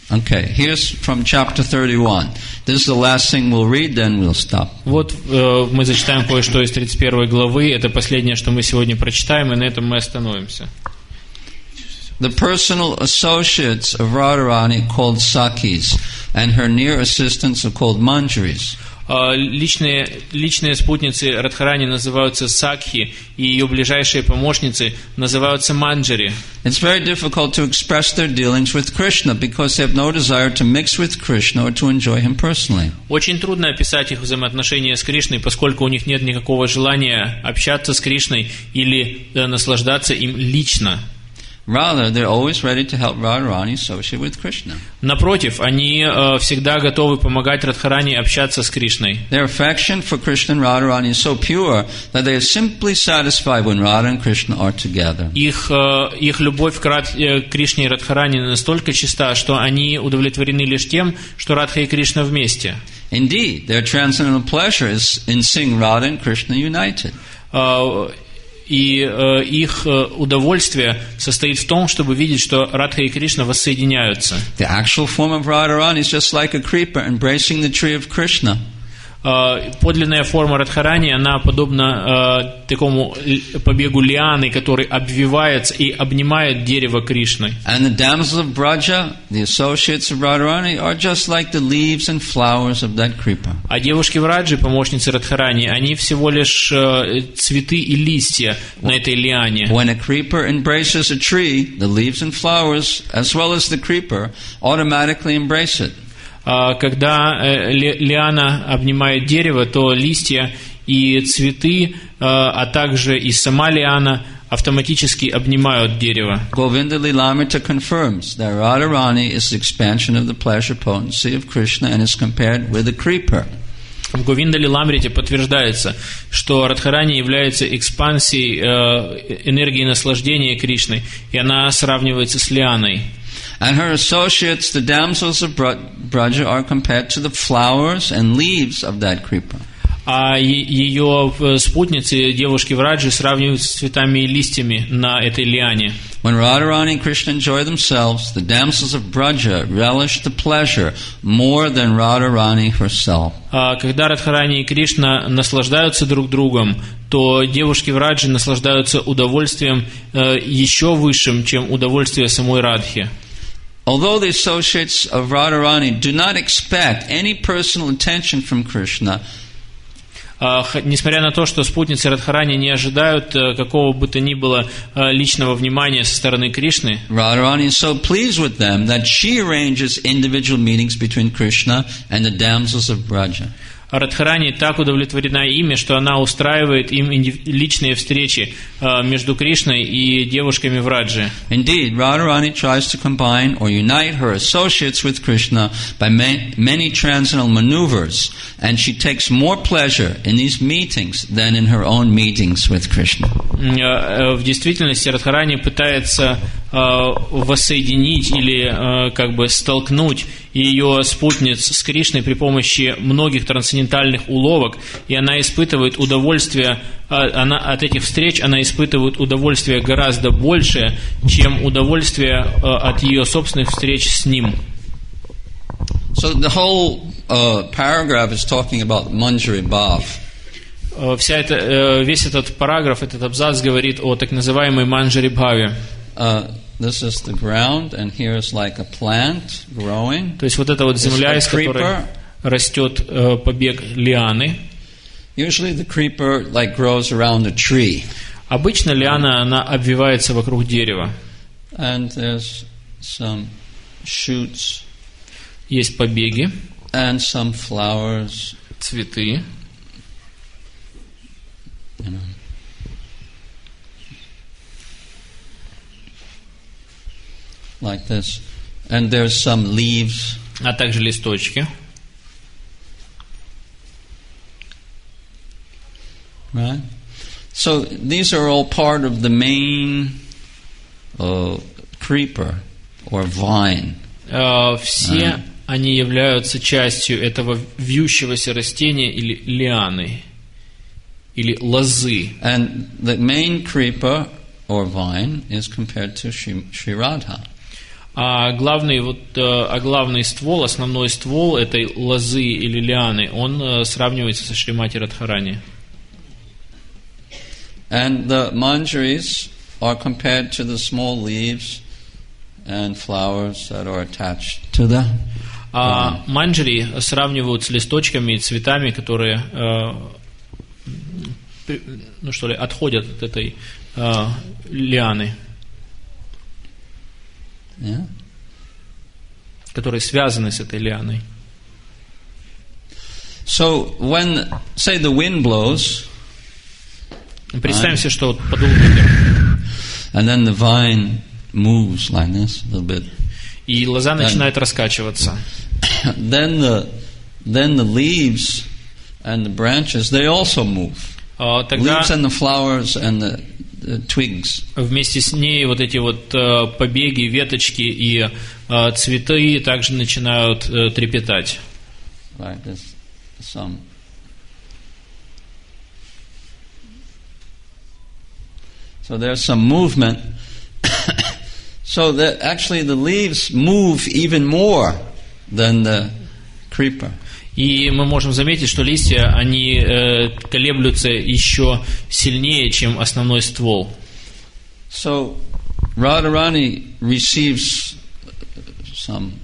Okay, here's from chapter 31. This is the last thing we'll read, then we'll stop. Вот мы зачитаем кое-что из 31 главы. Это последнее, что мы сегодня прочитаем, и на этом мы остановимся. The personal associates of Radharani called Sakis, and her near assistants are called Manjaris. Личные спутницы Радхарани называются Сакхи, и ее ближайшие помощницы называются Манджари. It's very difficult to express their dealings with Krishna because they have no desire to mix with Krishna or to enjoy him personally. Очень трудно описать их взаимоотношения с Кришной, поскольку у них нет никакого желания общаться с Кришной или наслаждаться им лично. Rather, they're always ready to help Radharani associate with Krishna. Напротив, они всегда готовы помогать Радхарани общаться с Кришной. Their affection for Krishna and Radharani is so pure that they are simply satisfied when Radha and Krishna are together. Их любовь к Кришне и Радхарани настолько чиста, что они удовлетворены лишь тем, что Радха и Кришна вместе. Indeed, their transcendental pleasure is in seeing Radha and Krishna united. И их удовольствие состоит в том, чтобы видеть, что Радха и Кришна воссоединяются. The actual form of Radharani is just like a creeper embracing the tree of Krishna. Подлинная форма Радхарани, она подобна такому побегу лианы, который обвивается и обнимает дерево Кришны. And the damsels of Braja, the associates of Radharani, are just like the leaves and flowers of that creeper. А девушки Враджи, помощницы Радхарани, они всего лишь цветы и листья на этой лиане. When a creeper embraces a tree, the leaves and flowers, as well as the creeper, automatically embrace it. Когда лиана обнимает дерево, то листья и цветы, а также и сама лиана автоматически обнимают дерево. Govinda Lilamrita confirms that Radharani is the expansion of the pleasure potency of Krishna and is compared with a creeper. В Говиндале Ламрите подтверждается, что Радхарани является экспансией энергии наслаждения Кришны, и она сравнивается с лианой. And her associates, the damsels of Braja, are compared to the flowers and leaves of that creeper. А ее спутницы, девушки Враджи, сравниваются с цветами и листьями на этой лиане. When Radharani and Krishna enjoy themselves, the damsels of Braja relish the pleasure more than Radharani herself. Когда Радхарани и Кришна наслаждаются друг другом, то девушки Враджи наслаждаются удовольствием еще высшим, чем удовольствие самой Радхи. Although the associates of Radharani do not expect any personal attention from Krishna, несмотря на то, что спутницы Радхарани не ожидают какого бы то ни было личного внимания со стороны Кришны, Radharani is so pleased with them that she arranges individual meetings between Krishna and the damsels of Braja. Радхарани так удовлетворена ими, что она устраивает им личные встречи между Кришной и девушками Враджи. Indeed, Radharani tries to combine or unite her associates with Krishna by many transcendental maneuvers, and she takes more pleasure in these meetings than in her own meetings with Krishna. В действительности Радхарани пытается воссоединить или как бы столкнуть ее спутниц с Кришной при помощи многих трансцендентальных уловок, и она испытывает удовольствие, от этих встреч она испытывает удовольствие гораздо большее, чем удовольствие от ее собственных встреч с ним. So the whole paragraph is talking about Manjari Bhav. Весь этот параграф, этот абзац говорит о так называемой Манджари Бхаве. This is the ground, and here is like a plant growing. То есть вот эта вот земля, из которой растет побег лианы. Usually the creeper like grows around a tree. Обычно лиана, она обвивается вокруг дерева. And there's some shoots. Есть побеги. And some flowers. Цветы. You know. Like this. And there's some leaves. А также листочки. Right? So these are all part of the main creeper or vine. Все они являются частью этого вьющегося растения или лианы, или лозы. And the main creeper or vine is compared to Sri Radha. А главный ствол, основной ствол этой лозы или лианы, он сравнивается со Шримати Радхарани. And the manjaris are compared to the small leaves and flowers that are attached to the А манджари сравнивают с листочками и цветами, которые отходят от этой лианы. Yeah. Которые связаны с этой лианой. So when, say, the wind blows, представим себе, что подул ветер, and then the vine moves like this a little bit, и лоза начинает раскачиваться. Then the leaves and the branches, they also move. Тогда Leaves and the flowers and the twigs. Вместе с ней вот эти вот побеги, веточки и цветы также начинают трепетать. Right, there's some. So there's some movement. So that actually the leaves move even more than the creeper. И мы можем заметить, что листья, они колеблются еще сильнее, чем основной ствол. So Radharani receives some,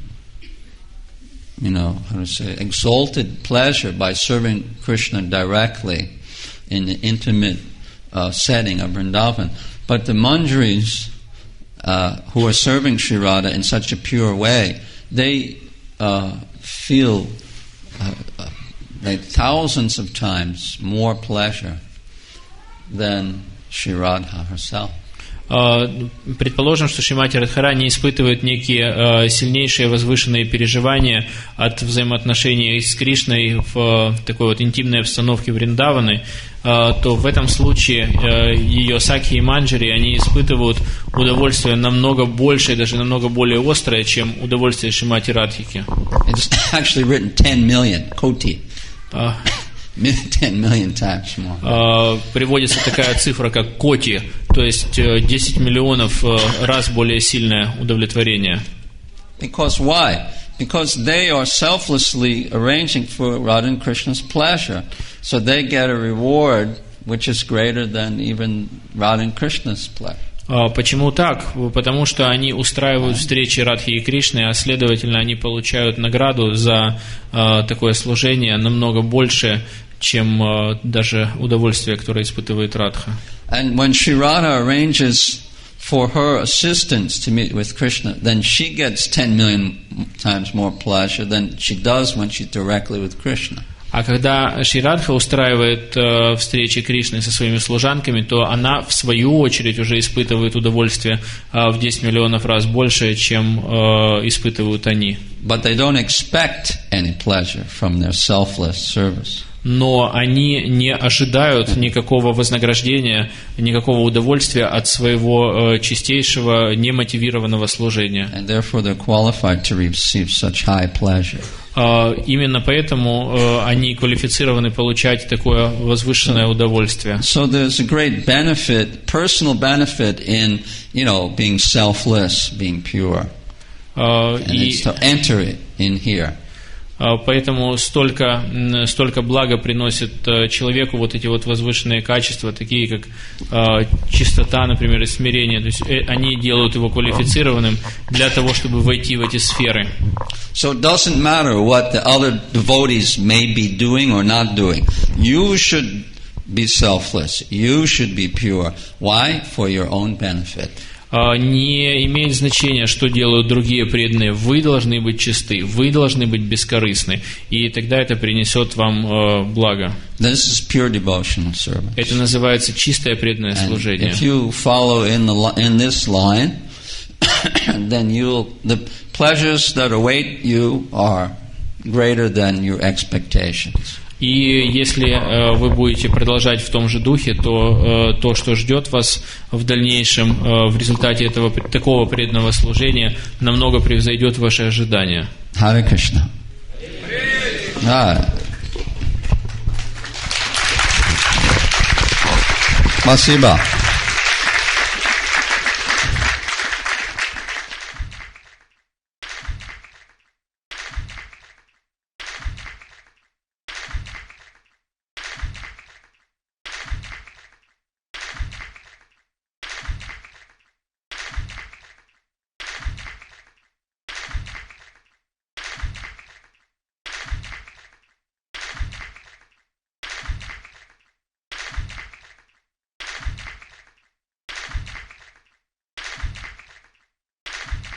exalted pleasure by serving Krishna directly in the intimate setting of Vrindavan. But the manjaris who are serving Sri Radha in such a pure way, they feel like thousands of times more pleasure than Sri Radha herself. Предположим, что Шримати Радхарани испытывает некие сильнейшие возвышенные переживания от взаимоотношений с Кришной в такой вот интимной обстановке Вриндаваны, то в этом случае ее Сакхи и Манджари, они испытывают удовольствие намного больше, даже намного более острое, чем удовольствие Шримати Радхики. It's actually written 10 million, koti. 10 million times more. Приводится такая цифра, как коти, то есть 10 миллионов раз более сильное удовлетворение. Because why? Because they are selflessly arranging for Radha and Krishna's pleasure. So they get a reward which is greater than even Radha and Krishna's pleasure. Почему так? Потому что они устраивают встречи Радхи и Кришны, а следовательно они получают награду за такое служение намного больше, чем даже удовольствие, которое испытывает Радха. And when Sri Radha arranges for her assistants to meet with Krishna, then she gets 10 million times more pleasure than she does when she's directly with Krishna. А когда Шри Радха устраивает встречи Кришны со своими служанками, то она, в свою очередь, уже испытывает удовольствие в 10 миллионов раз больше, чем испытывают они. But they don't expect any pleasure from their selfless service. Но они не ожидают никакого вознаграждения, никакого удовольствия от своего чистейшего, немотивированного служения. And therefore they're qualified to receive such high pleasure. Именно поэтому они квалифицированы получать такое возвышенное удовольствие. So there's a great benefit, personal benefit in, being selfless, being pure. And it's to enter it in here. Поэтому столько блага приносит человеку вот эти вот возвышенные качества, такие как чистота, например, и смирение. То есть они делают его квалифицированным для того, чтобы войти в эти сферы. So it doesn't matter what the other devotees may be doing or not doing. You should be selfless. You should be pure. Why? For your own benefit. Не имеет значения, что делают другие преданные. Вы должны быть чисты, вы должны быть бескорыстны, и тогда это принесет вам благо. This is pure devotional service. Это называется чистое преданное служение. If you follow in this line, then the pleasures that await you are greater than your expectations. И если вы будете продолжать в том же духе, то то, что ждет вас в дальнейшем в результате такого преданного служения, намного превзойдет ваши ожидания. Харе Кришна. Спасибо.